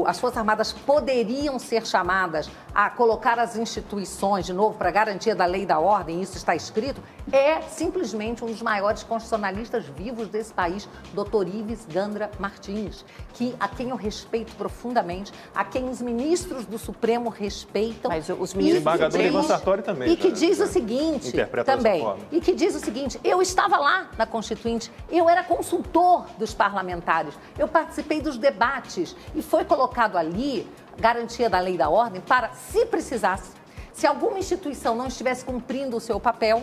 as Forças Armadas poderiam ser chamadas a colocar as instituições, de novo, para garantia da lei e da ordem, isso está escrito, é simplesmente um dos maiores constitucionalistas vivos desse país, Dr. Ives Gandra Martins, a quem eu respeito profundamente, a quem os ministros do Supremo respeitam. Mas os ministros do Supremo... Ivan Sartori também. E que diz o seguinte, e que diz o seguinte, eu estava lá na Constituinte, eu era consultor dos parlamentares, eu participei dos debates e foi colocado ali garantia da lei e da ordem para, se precisasse, se alguma instituição não estivesse cumprindo o seu papel,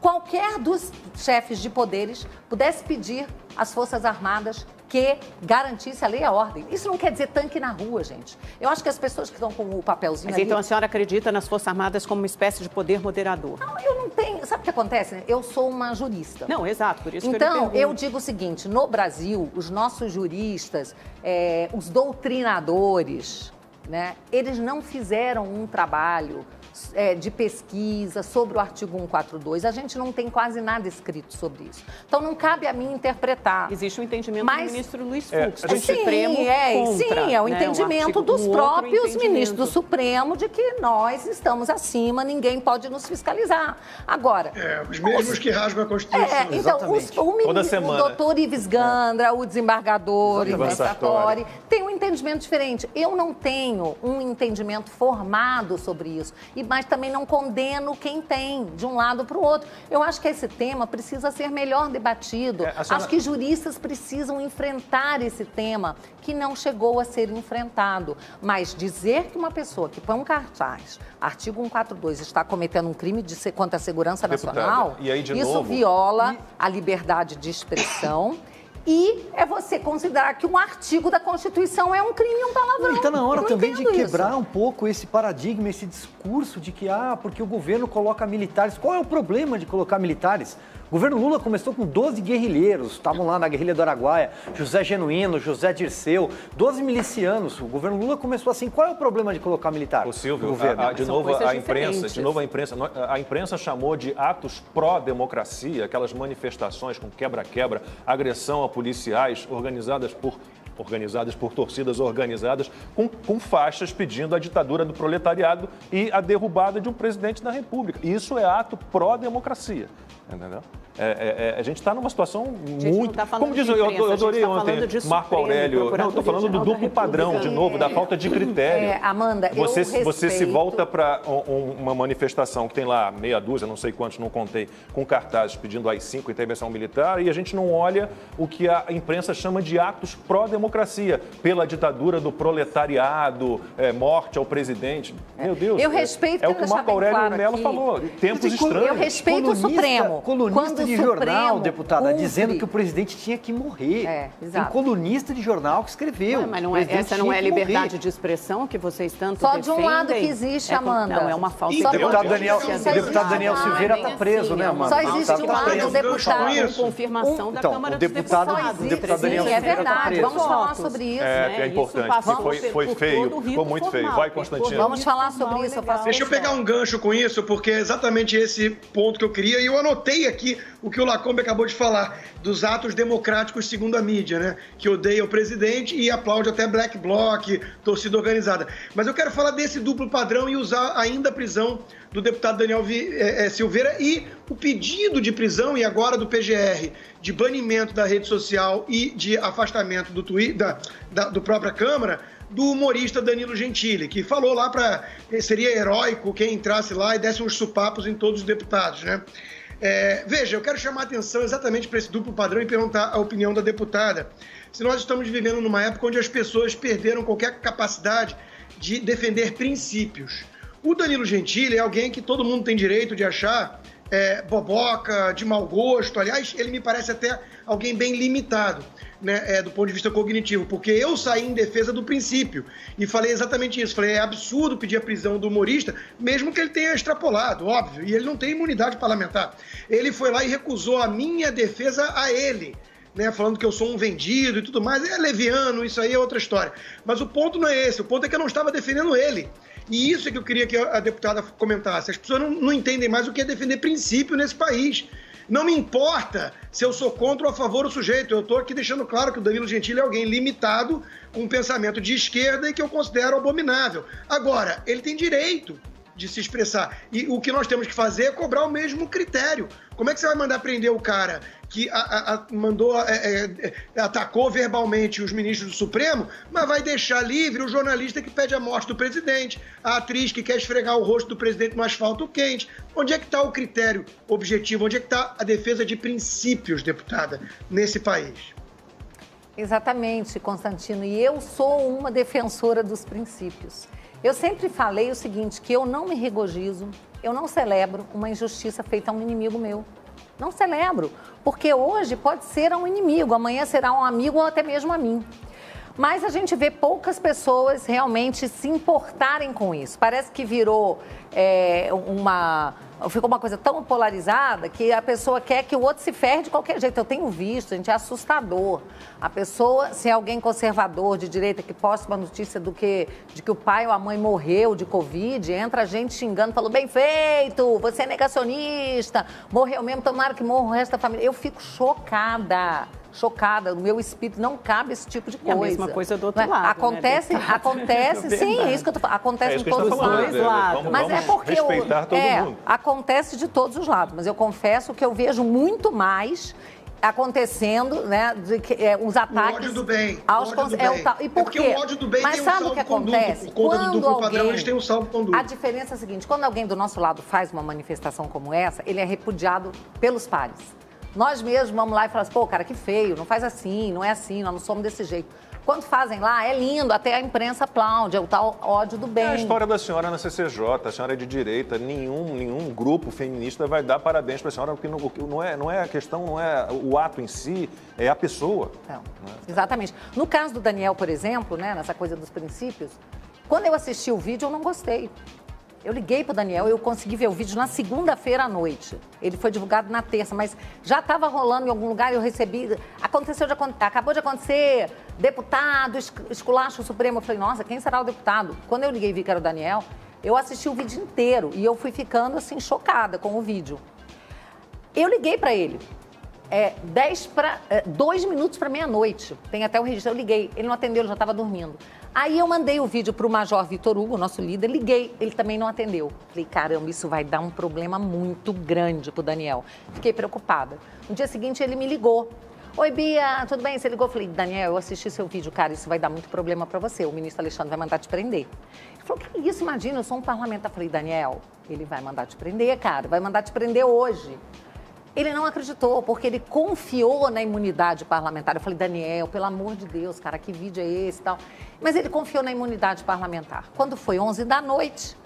qualquer dos chefes de poderes pudesse pedir às Forças Armadas que garantisse a lei e a ordem. Isso não quer dizer tanque na rua, gente. Eu acho que as pessoas que estão com o papelzinho ali... Então a senhora acredita nas Forças Armadas como uma espécie de poder moderador? Não, eu não tenho... Sabe o que acontece? Eu sou uma jurista. Não, exato, por isso então, que eu lhe pergunto. Eu digo o seguinte, no Brasil, os nossos juristas, os doutrinadores, né, eles não fizeram um trabalho de pesquisa sobre o artigo 142. A gente não tem quase nada escrito sobre isso. Então, não cabe a mim interpretar. Existe um entendimento do ministro Luiz Fux, do Supremo contra, é o entendimento dos próprios ministros do Supremo de que nós estamos acima, ninguém pode nos fiscalizar. Agora... os mesmos que rasgam a Constituição. Então, o doutor Ives Gandra, o desembargador Ivan Sartori, tem um entendimento diferente. Eu não tenho um entendimento formado sobre isso. Mas também não condeno quem tem, de um lado para o outro. Eu acho que esse tema precisa ser melhor debatido. Acho que juristas precisam enfrentar esse tema que não chegou a ser enfrentado. Mas dizer que uma pessoa que põe um cartaz, artigo 142, está cometendo um crime contra a segurança nacional, isso viola a liberdade de expressão. E é você considerar que um artigo da Constituição é um crime e um palavrão. E está na hora também de quebrar um pouco esse paradigma, esse discurso de que, porque o governo coloca militares. Qual é o problema de colocar militares? O governo Lula começou com 12 guerrilheiros, estavam lá na guerrilha do Araguaia, José Genuíno, José Dirceu, 12 milicianos. O governo Lula começou assim. Qual é o problema de colocar militar? O Silvio, a imprensa chamou de atos pró-democracia, aquelas manifestações com quebra-quebra, agressão a policiais organizadas por torcidas organizadas, com faixas pedindo a ditadura do proletariado e a derrubada de um presidente da República. Isso é ato pró-democracia, entendeu? A gente está numa situação muito... Como diz, eu adorei ontem Marco Aurélio. Não, estou falando do duplo padrão, de novo, da falta de critério. Amanda, você se volta para uma manifestação que tem lá meia dúzia, não sei quantos, não contei, com cartazes pedindo AI-5, intervenção militar, e a gente não olha o que a imprensa chama de atos pró-democracia, pela ditadura do proletariado, morte ao presidente. Meu Deus, eu respeito é o que o Marco Aurélio Mello falou, tempos estranhos. Eu respeito o Supremo. Colunista de jornal, deputada, dizendo que o presidente tinha que morrer. Tem colunista de jornal que escreveu. Mas essa não é liberdade de expressão que vocês tanto defendem? Só de um lado que existe, Amanda. Não, é uma falsa O deputado Daniel Silveira está preso, né, Amanda? Só existe um lado, deputado. Com confirmação da Câmara dos Deputados. O deputado Daniel Silveira está preso. Vamos falar sobre isso. É importante, foi feio, ficou muito feio. Vai, Constantino. Vamos falar sobre isso. Deixa eu pegar um gancho com isso, porque é exatamente esse ponto que eu queria, e eu anotei aqui o que o Lacombe acabou de falar, dos atos democráticos segundo a mídia, né? Que odeia o presidente e aplaude até Black Bloc, torcida organizada. Mas eu quero falar desse duplo padrão e usar ainda a prisão do deputado Daniel Silveira e o pedido de prisão, e agora do PGR, de banimento da rede social e de afastamento do própria Câmara, do humorista Danilo Gentili, que falou lá seria heróico quem entrasse lá e desse uns supapos em todos os deputados, né? Veja, eu quero chamar a atenção exatamente para esse duplo padrão e perguntar a opinião da deputada. Se nós estamos vivendo numa época onde as pessoas perderam qualquer capacidade de defender princípios. O Danilo Gentili é alguém que todo mundo tem direito de achar boboca, de mau gosto. Aliás, ele me parece até alguém bem limitado, né, do ponto de vista cognitivo, porque eu saí em defesa do princípio e falei exatamente isso. Falei, é absurdo pedir a prisão do humorista, mesmo que ele tenha extrapolado, óbvio, e ele não tem imunidade parlamentar. Ele foi lá e recusou a minha defesa a ele, né, falando que eu sou um vendido e tudo mais. É leviano, isso aí é outra história. Mas o ponto não é esse, o ponto é que eu não estava defendendo ele. E isso é que eu queria que a deputada comentasse. As pessoas não entendem mais o que é defender princípio nesse país. Não me importa se eu sou contra ou a favor do sujeito. Eu estou aqui deixando claro que o Danilo Gentili é alguém limitado, com um pensamento de esquerda e que eu considero abominável. Agora, ele tem direito de se expressar. E o que nós temos que fazer é cobrar o mesmo critério. Como é que você vai mandar prender o cara que atacou verbalmente os ministros do Supremo, mas vai deixar livre o jornalista que pede a morte do presidente, a atriz que quer esfregar o rosto do presidente no asfalto quente? Onde é que está o critério objetivo? Onde é que está a defesa de princípios, deputada, nesse país? Exatamente, Constantino. E eu sou uma defensora dos princípios. Eu sempre falei o seguinte, que eu não me regozijo, eu não celebro uma injustiça feita a um inimigo meu. Não celebro, porque hoje pode ser a um inimigo, amanhã será um amigo ou até mesmo a mim. Mas a gente vê poucas pessoas realmente se importarem com isso. Parece que virou ficou uma coisa tão polarizada que a pessoa quer que o outro se ferre de qualquer jeito. Eu tenho visto, gente, é assustador. A pessoa, se é alguém conservador, de direita, que posta uma notícia de que o pai ou a mãe morreu de Covid, entra a gente xingando, falou, bem feito, você é negacionista, morreu mesmo, tomara que morra o resto da família. Eu fico chocada, no meu espírito não cabe esse tipo de coisa. É a mesma coisa do outro lado, acontece, né? Acontece, sim, é isso que eu tô falando, acontece em todos os lados. Mas é porque respeitar todo mundo. Acontece de todos os lados, mas eu confesso que eu vejo muito mais acontecendo, né, os ataques... O ódio do bem. E por quê? Porque o ódio do bem tem um salvo-conduto. Por conta do duplo padrão, eles têm um salvo-conduto. A diferença é a seguinte, quando alguém do nosso lado faz uma manifestação como essa, ele é repudiado pelos pares. Nós mesmos vamos lá e falamos, pô, cara, que feio, não faz assim, não é assim, nós não somos desse jeito. Quando fazem lá, é lindo, até a imprensa aplaude, é o tal ódio do bem. É a história da senhora na CCJ, a senhora é de direita, nenhum grupo feminista vai dar parabéns para a senhora, porque não é a questão, não é o ato em si, é a pessoa. Não, exatamente. No caso do Daniel, por exemplo, né, nessa coisa dos princípios, quando eu assisti o vídeo, eu não gostei. Eu liguei para o Daniel, eu consegui ver o vídeo na segunda-feira à noite. Ele foi divulgado na terça, mas já estava rolando em algum lugar, eu recebi... Acabou de acontecer, deputado, esculacho o Supremo. Eu falei, nossa, quem será o deputado? Quando eu liguei e vi que era o Daniel, eu assisti o vídeo inteiro e eu fui ficando, assim, chocada com o vídeo. Eu liguei para ele. 2 minutos para meia-noite. Tem até o registro. Eu liguei, ele não atendeu, ele já estava dormindo. Aí eu mandei o vídeo para o Major Vitor Hugo, nosso líder, liguei, ele também não atendeu. Falei, caramba, isso vai dar um problema muito grande pro Daniel. Fiquei preocupada. No dia seguinte ele me ligou. Oi, Bia, tudo bem? Você ligou? Falei, Daniel, eu assisti seu vídeo, cara, isso vai dar muito problema para você. O ministro Alexandre vai mandar te prender. Ele falou, que isso? Imagina, eu sou um parlamentar. Falei, Daniel, ele vai mandar te prender, cara, vai mandar te prender hoje. Ele não acreditou, porque ele confiou na imunidade parlamentar. Eu falei, Daniel, pelo amor de Deus, cara, que vídeo é esse e tal? Mas ele confiou na imunidade parlamentar. Quando foi 11 da noite,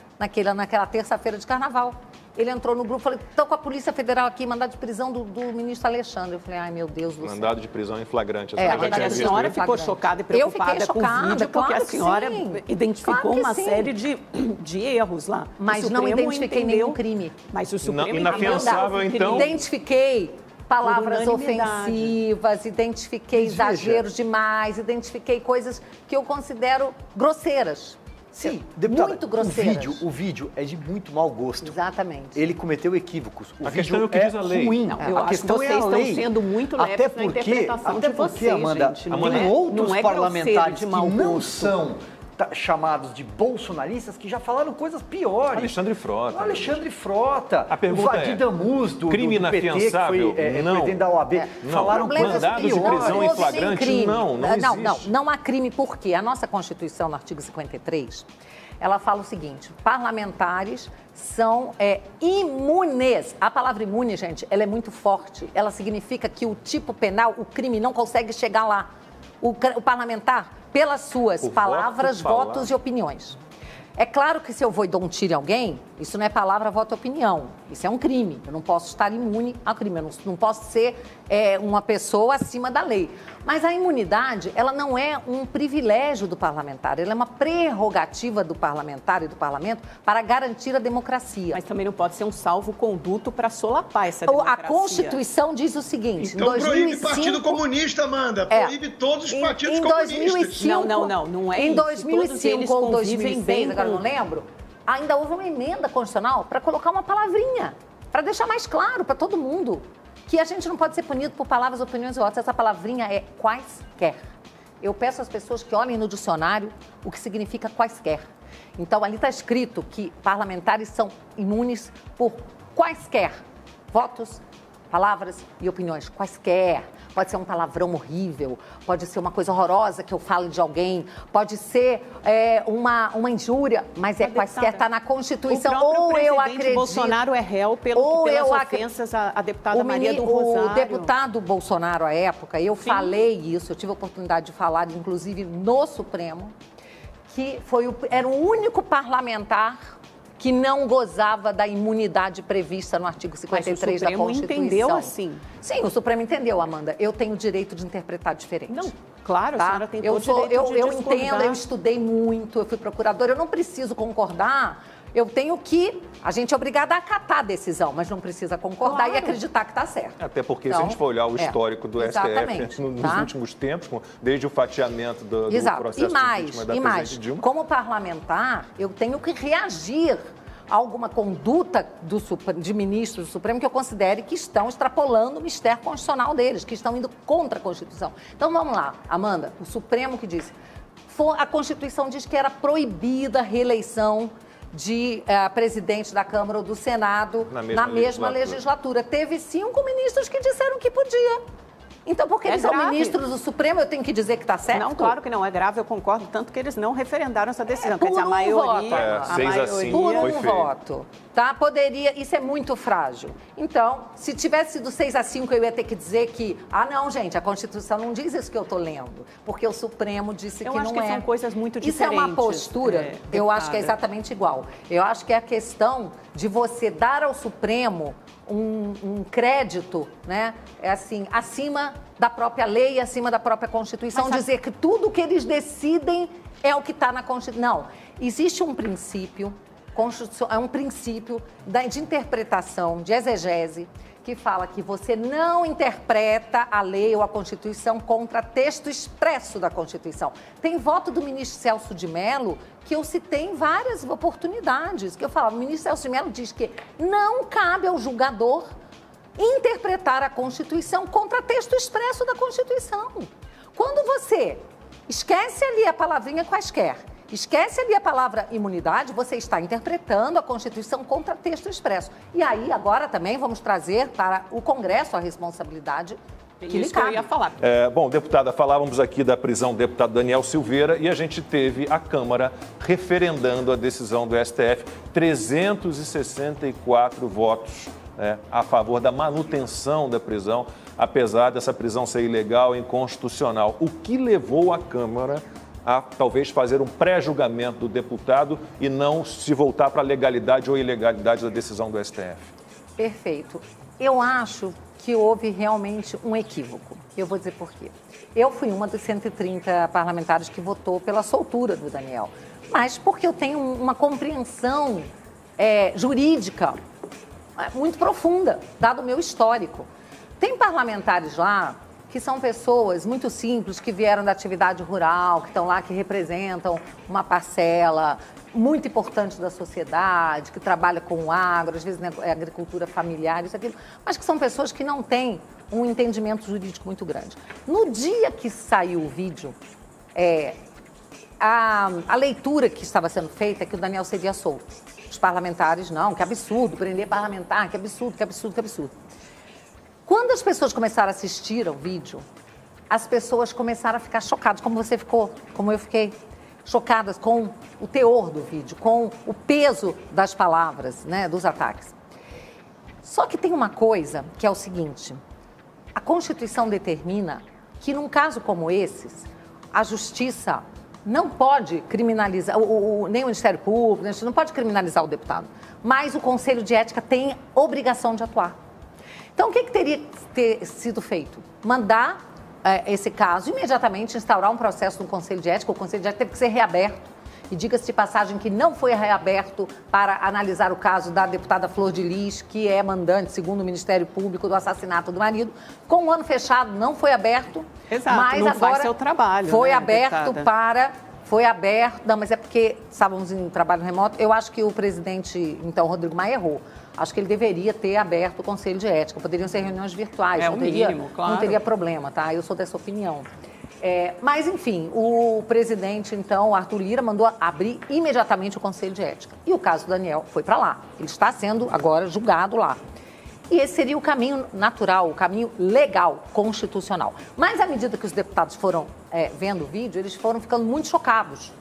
naquela terça-feira de carnaval, ele entrou no grupo e falou, estou com a Polícia Federal aqui, mandado de prisão do ministro Alexandre. Eu falei, ai, meu Deus do céu. Mandado de prisão em flagrante. A senhora ficou chocada e preocupada com o vídeo, porque a senhora identificou uma série de erros lá. Mas não identifiquei nenhum crime. Mas o Supremo... Inafiançável, então... Identifiquei palavras ofensivas, identifiquei exageros demais, identifiquei coisas que eu considero grosseiras. Sim, deputada, muito grosseiras. O vídeo é de muito mau gosto. Exatamente. Ele cometeu equívocos. A questão é o que diz a lei. Ruim. Não, a questão vocês estão sendo muito leves na interpretação de vocês, Amanda, gente. tem outros parlamentares que não gosto. são chamados de bolsonaristas que já falaram coisas piores. Alexandre Frota. A pergunta o Vadir Damus do crime PT, inafiançável? que foi não. presidente da OAB, falaram coisas mandado piores. de prisão em flagrante? Não há crime, por quê? A nossa Constituição, no artigo 53, ela fala o seguinte, parlamentares são imunes. A palavra imune, gente, ela é muito forte. Ela significa que o tipo penal, o crime, não consegue chegar lá. O parlamentar, pelas suas palavras, votos e opiniões. É claro que se eu vou e dou um tiro em alguém, Isso não é palavra, voto, opinião. Isso é um crime. Eu não posso estar imune ao crime. Eu não posso ser uma pessoa acima da lei. Mas a imunidade, ela não é um privilégio do parlamentar. Ela é uma prerrogativa do parlamentar e do parlamento para garantir a democracia. Mas também não pode ser um salvo-conduto para solapar essa democracia. A Constituição diz o seguinte... Então proíbe o Partido Comunista, Amanda. Proíbe todos os partidos comunistas. 2005, não é em isso. 2005 ou 2006, agora não lembro, ainda houve uma emenda constitucional para colocar uma palavrinha, para deixar mais claro para todo mundo que a gente não pode ser punido por palavras, opiniões e votos. Essa palavrinha é quaisquer. Eu peço às pessoas que olhem no dicionário o que significa quaisquer. Então, ali está escrito que parlamentares são imunes por quaisquer votos, palavras e opiniões. Quaisquer. Pode ser um palavrão horrível, pode ser uma coisa horrorosa que eu falo de alguém, pode ser uma injúria, mas quaisquer, está na Constituição. Ou eu acredito... Bolsonaro é réu pelas ofensas à deputada Maria do Rosário. O deputado Bolsonaro, à época, eu falei isso, eu tive a oportunidade de falar, inclusive, no Supremo, que era o único parlamentar que não gozava da imunidade prevista no artigo 53 da Constituição. Mas o Supremo entendeu assim? Sim, o Supremo entendeu, Amanda. Eu tenho o direito de interpretar diferente. Não, claro, tá? A senhora tem todo o direito de discordar. Eu entendo, eu estudei muito, eu fui procuradora, eu não preciso concordar. Eu tenho que... A gente é obrigada a acatar a decisão, mas não precisa concordar e acreditar que está certo. Até porque, se a gente for olhar o histórico do STF nos últimos tempos, desde o fatiamento do processo de impeachment da presidente Dilma... Como parlamentar, eu tenho que reagir a alguma conduta de ministros do Supremo que eu considere que estão extrapolando o mistério constitucional deles, que estão indo contra a Constituição. Então, vamos lá, Amanda, o Supremo que disse... A Constituição diz que era proibida a reeleição de presidente da Câmara ou do Senado na mesma legislatura. Teve 5 ministros que disseram que podia. Então, porque eles são ministros do Supremo, eu tenho que dizer que está certo? Não, claro que não é grave, eu concordo, tanto que eles não referendaram essa decisão. Quer dizer, a maioria... 6-5 por foi um voto. Tá? Poderia... Isso é muito frágil. Então, se tivesse sido 6-5, eu ia ter que dizer que... não, gente, a Constituição não diz isso que eu estou lendo. Porque o Supremo disse que não é. Eu acho que são coisas muito diferentes. Isso é uma postura, eu acho que é exatamente igual. Eu acho que é a questão de você dar ao Supremo um crédito, né? Acima da própria lei, acima da própria Constituição, dizer que tudo que eles decidem é o que está na Constituição. Não, existe um princípio, é um princípio de interpretação, de exegese, que fala que você não interpreta a lei ou a Constituição contra texto expresso da Constituição. Tem voto do ministro Celso de Mello que eu citei em várias oportunidades, que eu falava, o ministro Celso de Mello diz que não cabe ao julgador interpretar a Constituição contra texto expresso da Constituição. Quando você esquece ali a palavrinha quaisquer, esquece ali a palavra imunidade, você está interpretando a Constituição contra texto expresso. E aí, agora também vamos trazer para o Congresso a responsabilidade que lhe cabe. Eu ia falar. Bom, deputada, falávamos aqui da prisão do deputado Daniel Silveira e a gente teve a Câmara referendando a decisão do STF, 364 votos a favor da manutenção da prisão, apesar dessa prisão ser ilegal e inconstitucional. O que levou a Câmara a talvez fazer um pré-julgamento do deputado e não se voltar para a legalidade ou ilegalidade da decisão do STF? Perfeito. Eu acho que houve realmente um equívoco. Eu vou dizer por quê. Eu fui uma dos 130 parlamentares que votou pela soltura do Daniel, mas porque eu tenho uma compreensão jurídica muito profunda, dado o meu histórico. Tem parlamentares lá que são pessoas muito simples, que vieram da atividade rural, que estão lá, que representam uma parcela muito importante da sociedade, que trabalha com o agro, às vezes agricultura familiar, isso, aquilo, mas que são pessoas que não têm um entendimento jurídico muito grande. No dia que saiu o vídeo, a leitura que estava sendo feita é que o Daniel seria solto. Os parlamentares, não, que absurdo, prender parlamentar, que absurdo, que absurdo, que absurdo. Quando as pessoas começaram a assistir ao vídeo, as pessoas começaram a ficar chocadas, como você ficou, como eu fiquei, chocadas com o teor do vídeo, com o peso das palavras, né, dos ataques. Só que tem uma coisa que é o seguinte, a Constituição determina que num caso como esses, a justiça não pode criminalizar, nem o Ministério Público, a gente não pode criminalizar o deputado, mas o Conselho de Ética tem obrigação de atuar. Então, o que teria que ter sido feito? Mandar esse caso, imediatamente instaurar um processo no Conselho de Ética. O Conselho de Ética teve que ser reaberto. E diga-se de passagem que não foi reaberto para analisar o caso da deputada Flor de Lis, que é mandante, segundo o Ministério Público, do assassinato do marido. Com o ano fechado, não foi aberto. Exato, mas não agora faz seu trabalho, foi né, aberto deputada? para... Foi aberto, não, mas é porque estávamos em trabalho remoto. Eu acho que o presidente, então, Rodrigo Maia, errou. Acho que ele deveria ter aberto o Conselho de Ética. Poderiam ser reuniões virtuais. É o mínimo, claro. Não teria problema, tá? Eu sou dessa opinião. Mas, enfim, o presidente, então, Arthur Lira, mandou abrir imediatamente o Conselho de Ética. E o caso do Daniel foi para lá. Ele está sendo agora julgado lá. E esse seria o caminho natural, o caminho legal, constitucional. Mas, à medida que os deputados foram vendo o vídeo, eles foram ficando muito chocados.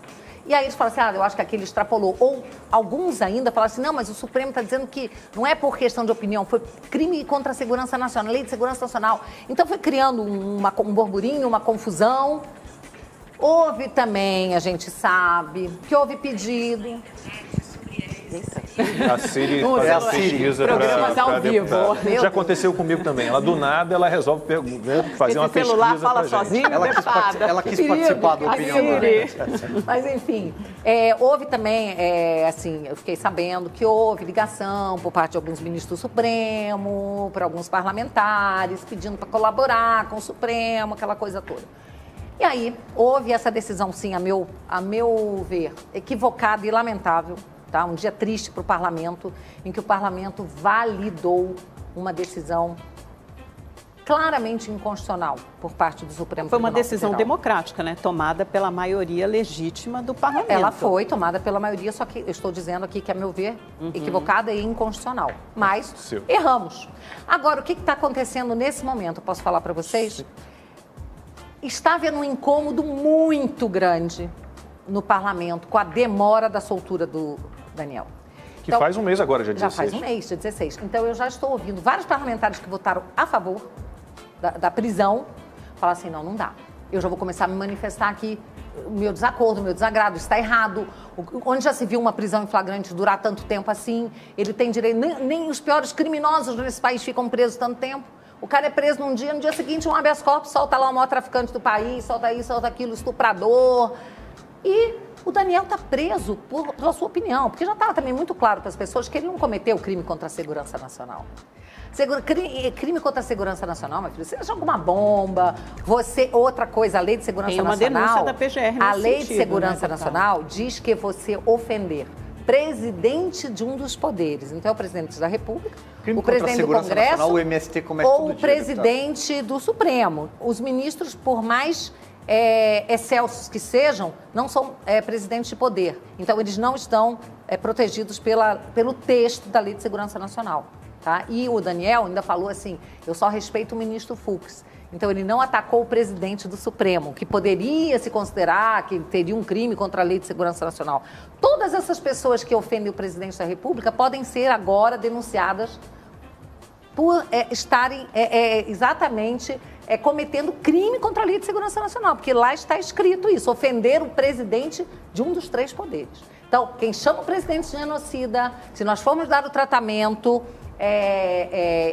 E aí eles falaram assim, eu acho que aquele extrapolou. Ou alguns ainda falaram assim, não, mas o Supremo está dizendo que não é por questão de opinião, foi crime contra a segurança nacional, lei de segurança nacional. Então foi criando um burburinho, uma confusão. Houve também, a gente sabe, que houve pedido... A Siri faz a pesquisa Programas ao vivo. Já aconteceu comigo também. Ela, do nada, ela resolve fazer uma pesquisa. Esse celular fala sozinho, ela quis participar da opinião dela. Mas, enfim, houve também, assim, eu fiquei sabendo que houve ligação por parte de alguns ministros do Supremo, para alguns parlamentares, pedindo para colaborar com o Supremo, aquela coisa toda. E aí, houve essa decisão, sim, a meu ver, equivocada e lamentável. Tá? Um dia triste para o parlamento, em que o parlamento validou uma decisão claramente inconstitucional por parte do Supremo Tribunal Foi uma decisão Federal. democrática, né? Tomada pela maioria legítima do parlamento. Ela foi tomada pela maioria, só que eu estou dizendo aqui que, a meu ver, equivocada e inconstitucional. Mas erramos. Agora, o que está acontecendo nesse momento? Eu posso falar para vocês? Sim. Está havendo um incômodo muito grande no parlamento com a demora da soltura do Daniel. Que então, faz um mês agora, dia 16. Já faz um mês, dia 16. Então, eu já estou ouvindo vários parlamentares que votaram a favor da prisão falar assim, não dá. Eu já vou começar a me manifestar aqui o meu desacordo, o meu desagrado, está errado. Onde já se viu uma prisão em flagrante durar tanto tempo assim? Ele tem direito... Nem os piores criminosos nesse país ficam presos tanto tempo. O cara é preso num dia, no dia seguinte um habeas corpus, solta lá o maior traficante do país, solta isso, solta aquilo, estuprador... E o Daniel está preso pela sua opinião, porque já estava também muito claro para as pessoas que ele não cometeu crime contra a segurança nacional. Crime contra a segurança nacional, meu filho, você joga uma bomba, outra coisa, a Lei de Segurança Nacional... Tem uma denúncia da PGR A Lei de Segurança Nacional diz que você ofender presidente de um dos poderes, então é o presidente da República, o presidente do Congresso Nacional, o MST comete ou o presidente do Supremo. Os ministros, por mais... excelsos que sejam, não são presidentes de poder. Então, eles não estão protegidos pelo texto da Lei de Segurança Nacional. Tá? E o Daniel ainda falou assim, eu só respeito o ministro Fux. Então, ele não atacou o presidente do Supremo, que poderia se considerar que teria um crime contra a Lei de Segurança Nacional. Todas essas pessoas que ofendem o presidente da República podem ser agora denunciadas por estarem exatamente cometendo crime contra a Lei de Segurança Nacional, porque lá está escrito isso, ofender o presidente de um dos 3 poderes. Então, quem chama o presidente de genocida, se nós formos dar o tratamento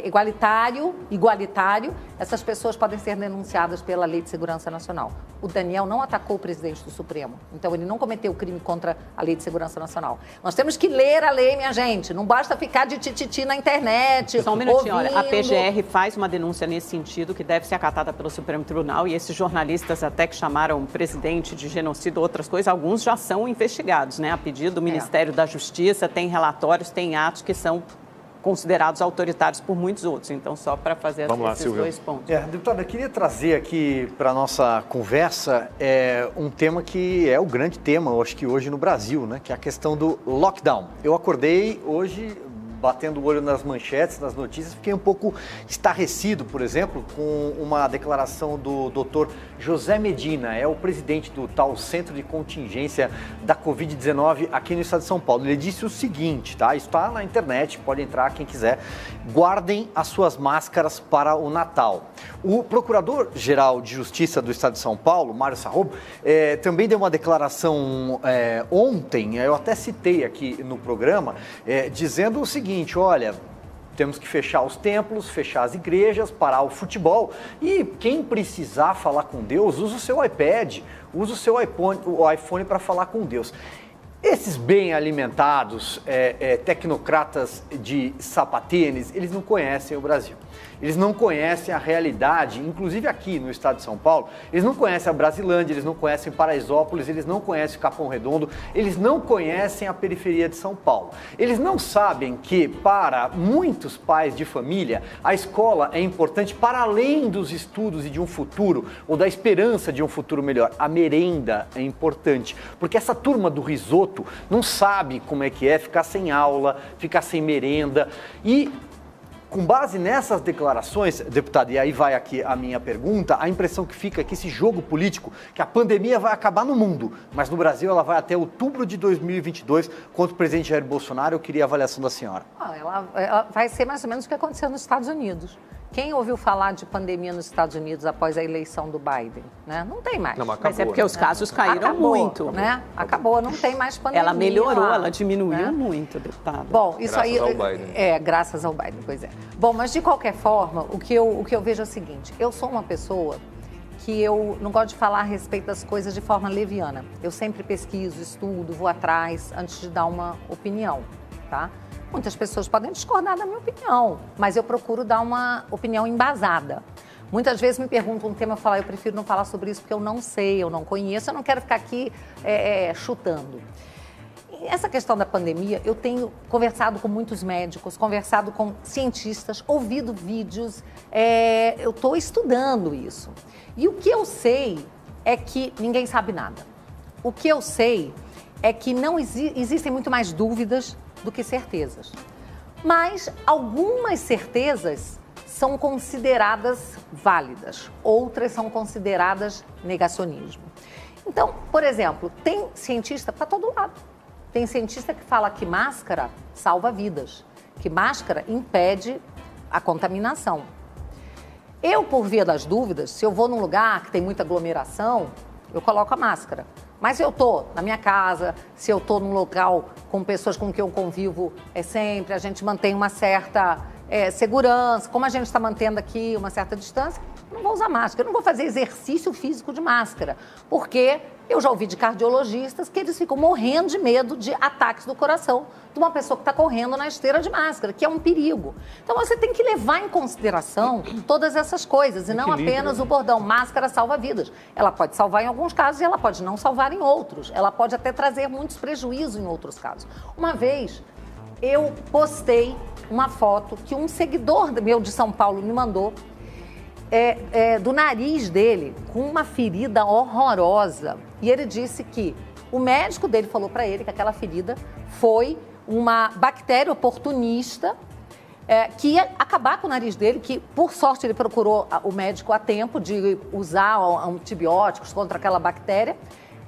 igualitário, essas pessoas podem ser denunciadas pela Lei de Segurança Nacional. O Daniel não atacou o presidente do Supremo, então ele não cometeu crime contra a Lei de Segurança Nacional. Nós temos que ler a lei, minha gente, não basta ficar de tititi na internet. Só um minutinho, olha, a PGR faz uma denúncia nesse sentido que deve ser acatada pelo Supremo Tribunal e esses jornalistas até que chamaram o presidente de genocídio, outras coisas, alguns já são investigados, né? A pedido do Ministério da Justiça, tem relatórios, tem atos que são considerados autoritários por muitos outros. Então, só para fazer esses 2 pontos. Deputada, eu queria trazer aqui para a nossa conversa um tema que é o grande tema, eu acho que hoje no Brasil, né? Que é a questão do lockdown. Eu acordei hoje batendo o olho nas manchetes, nas notícias, fiquei um pouco estarrecido, por exemplo, com uma declaração do Dr. José Medina, é o presidente do tal Centro de Contingência da Covid-19 aqui no estado de São Paulo. Ele disse o seguinte, tá? Isso está na internet, pode entrar quem quiser. Guardem as suas máscaras para o Natal. O Procurador-Geral de Justiça do estado de São Paulo, Mário Sarrobo, também deu uma declaração ontem, eu até citei aqui no programa, dizendo o seguinte, olha, temos que fechar os templos, fechar as igrejas, parar o futebol e quem precisar falar com Deus, usa o seu iPad, usa o seu iPhone para falar com Deus. Esses bem alimentados tecnocratas de sapatênis, eles não conhecem o Brasil. Eles não conhecem a realidade, inclusive aqui no estado de São Paulo, eles não conhecem a Brasilândia, eles não conhecem Paraisópolis, eles não conhecem Capão Redondo, eles não conhecem a periferia de São Paulo. Eles não sabem que, para muitos pais de família, a escola é importante para além dos estudos e de um futuro, ou da esperança de um futuro melhor. A merenda é importante, porque essa turma do risoto não sabe como é que é ficar sem aula, ficar sem merenda e... Com base nessas declarações, deputado, e aí vai aqui a minha pergunta, a impressão que fica é que esse jogo político, que a pandemia vai acabar no mundo, mas no Brasil ela vai até outubro de 2022, contra o presidente Jair Bolsonaro. Eu queria a avaliação da senhora. Ela vai ser mais ou menos o que aconteceu nos Estados Unidos. Quem ouviu falar de pandemia nos Estados Unidos após a eleição do Biden? Né? Não tem mais. Não, mas é porque os casos caíram muito. Né? Acabou, não tem mais pandemia. Ela melhorou, ela diminuiu muito, deputada. Bom, isso graças aí... ao Biden. Graças ao Biden, pois é. Bom, mas de qualquer forma, o que eu vejo é o seguinte, eu sou uma pessoa que eu não gosto de falar a respeito das coisas de forma leviana. Eu sempre pesquiso, estudo, vou atrás antes de dar uma opinião, tá? Muitas pessoas podem discordar da minha opinião, mas eu procuro dar uma opinião embasada. Muitas vezes me perguntam um tema, eu falo, eu prefiro não falar sobre isso porque eu não sei, eu não conheço, eu não quero ficar aqui chutando. E essa questão da pandemia, eu tenho conversado com muitos médicos, conversado com cientistas, ouvido vídeos, eu estou estudando isso. E o que eu sei é que ninguém sabe nada. O que eu sei é que não existem muito mais dúvidas do que certezas. Mas algumas certezas são consideradas válidas, outras são consideradas negacionismo. Então, por exemplo, tem cientista para todo lado. Tem cientista que fala que máscara salva vidas, que máscara impede a contaminação. Eu, por via das dúvidas, se eu vou num lugar que tem muita aglomeração, eu coloco a máscara. Mas se eu estou na minha casa, se eu estou num local com pessoas com quem eu convivo sempre, a gente mantém uma certa segurança, como a gente está mantendo aqui uma certa distância, eu não vou usar máscara, eu não vou fazer exercício físico de máscara, porque eu já ouvi de cardiologistas que eles ficam morrendo de medo de ataques do coração de uma pessoa que está correndo na esteira de máscara, que é um perigo. Então você tem que levar em consideração todas essas coisas e não apenas o bordão, máscara salva vidas. Ela pode salvar em alguns casos e ela pode não salvar em outros. Ela pode até trazer muitos prejuízos em outros casos. Uma vez eu postei uma foto que um seguidor meu de São Paulo me mandou, do nariz dele com uma ferida horrorosa. E ele disse que o médico dele falou para ele que aquela ferida foi uma bactéria oportunista que ia acabar com o nariz dele, que por sorte ele procurou o médico a tempo de usar antibióticos contra aquela bactéria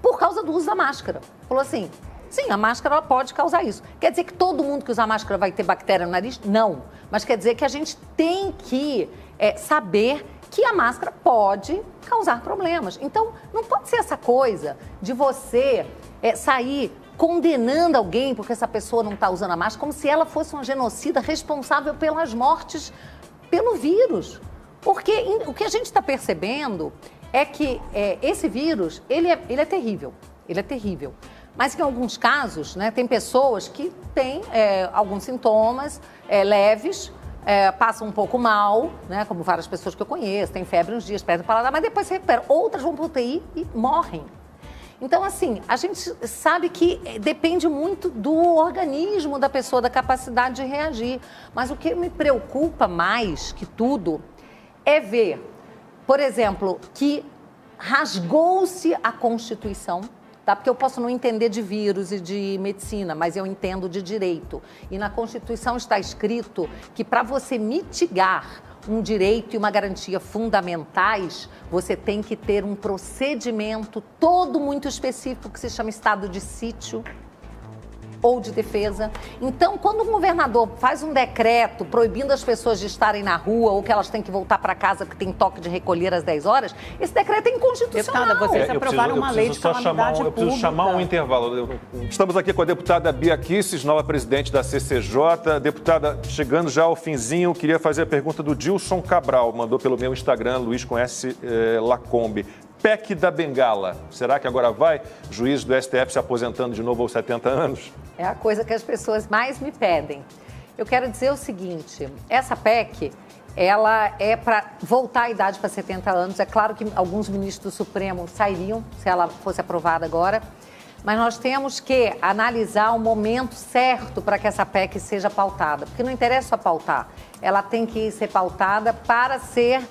por causa do uso da máscara. Falou assim, sim, a máscara ela pode causar isso. Quer dizer que todo mundo que usa máscara vai ter bactéria no nariz? Não. Mas quer dizer que a gente tem que saber que a máscara pode causar problemas. Então, não pode ser essa coisa de você sair condenando alguém porque essa pessoa não está usando a máscara, como se ela fosse uma genocida responsável pelas mortes pelo vírus. Porque o que a gente está percebendo é que esse vírus, ele é terrível. Ele é terrível. Mas em alguns casos, né, tem pessoas que têm alguns sintomas leves, passam um pouco mal, né, como várias pessoas que eu conheço, tem febre uns dias, perde o paladar, mas depois se recuperam. Outras vão para o UTI e morrem. Então, assim, a gente sabe que depende muito do organismo da pessoa, da capacidade de reagir. Mas o que me preocupa mais que tudo é ver, por exemplo, que rasgou-se a Constituição tá? Porque eu posso não entender de vírus e de medicina, mas eu entendo de direito. E na Constituição está escrito que para você mitigar um direito e uma garantia fundamentais, você tem que ter um procedimento todo muito específico que se chama estado de sítio ou de defesa. Então, quando um governador faz um decreto proibindo as pessoas de estarem na rua ou que elas têm que voltar para casa porque tem toque de recolher às 10 horas, esse decreto é inconstitucional. Deputada, vocês aprovaram uma lei de calamidade pública. Eu preciso chamar um intervalo. Estamos aqui com a deputada Bia Kicis, nova presidente da CCJ. Deputada, chegando já ao finzinho, queria fazer a pergunta do Dilson Cabral, mandou pelo meu Instagram, Luiz com S. Lacombe. PEC da Bengala, será que agora vai? Juiz do STF se aposentando de novo aos 70 anos? É a coisa que as pessoas mais me pedem. Eu quero dizer o seguinte, essa PEC, ela é para voltar a idade para 70 anos. É claro que alguns ministros do Supremo sairiam se ela fosse aprovada agora, mas nós temos que analisar o momento certo para que essa PEC seja pautada, porque não interessa só pautar, ela tem que ser pautada para ser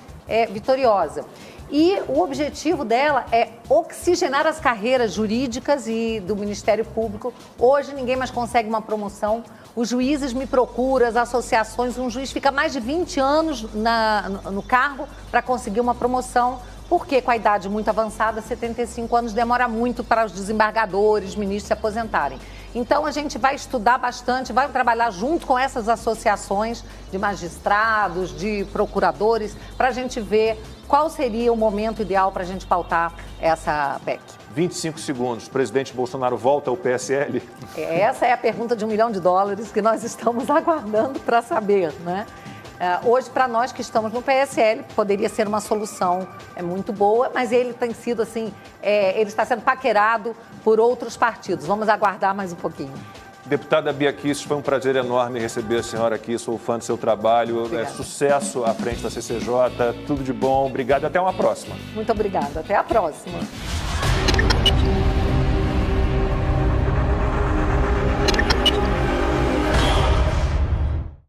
vitoriosa. E o objetivo dela é oxigenar as carreiras jurídicas e do Ministério Público. Hoje ninguém mais consegue uma promoção. Os juízes me procuram, as associações. Um juiz fica mais de 20 anos no cargo para conseguir uma promoção. Porque com a idade muito avançada, 75 anos, demora muito para os desembargadores, ministros se aposentarem. Então, a gente vai estudar bastante, vai trabalhar junto com essas associações de magistrados, de procuradores, para a gente ver qual seria o momento ideal para a gente pautar essa PEC. 25 segundos. O presidente Bolsonaro volta ao PSL? Essa é a pergunta de $1 milhão que nós estamos aguardando para saber, né? Hoje, para nós que estamos no PSL, poderia ser uma solução muito boa, mas ele tem sido assim, ele está sendo paquerado por outros partidos. Vamos aguardar mais um pouquinho. Deputada Bia Kicis, foi um prazer enorme receber a senhora aqui, sou fã do seu trabalho, sucesso à frente da CCJ, tudo de bom, obrigado e até uma próxima. Muito obrigada, até a próxima.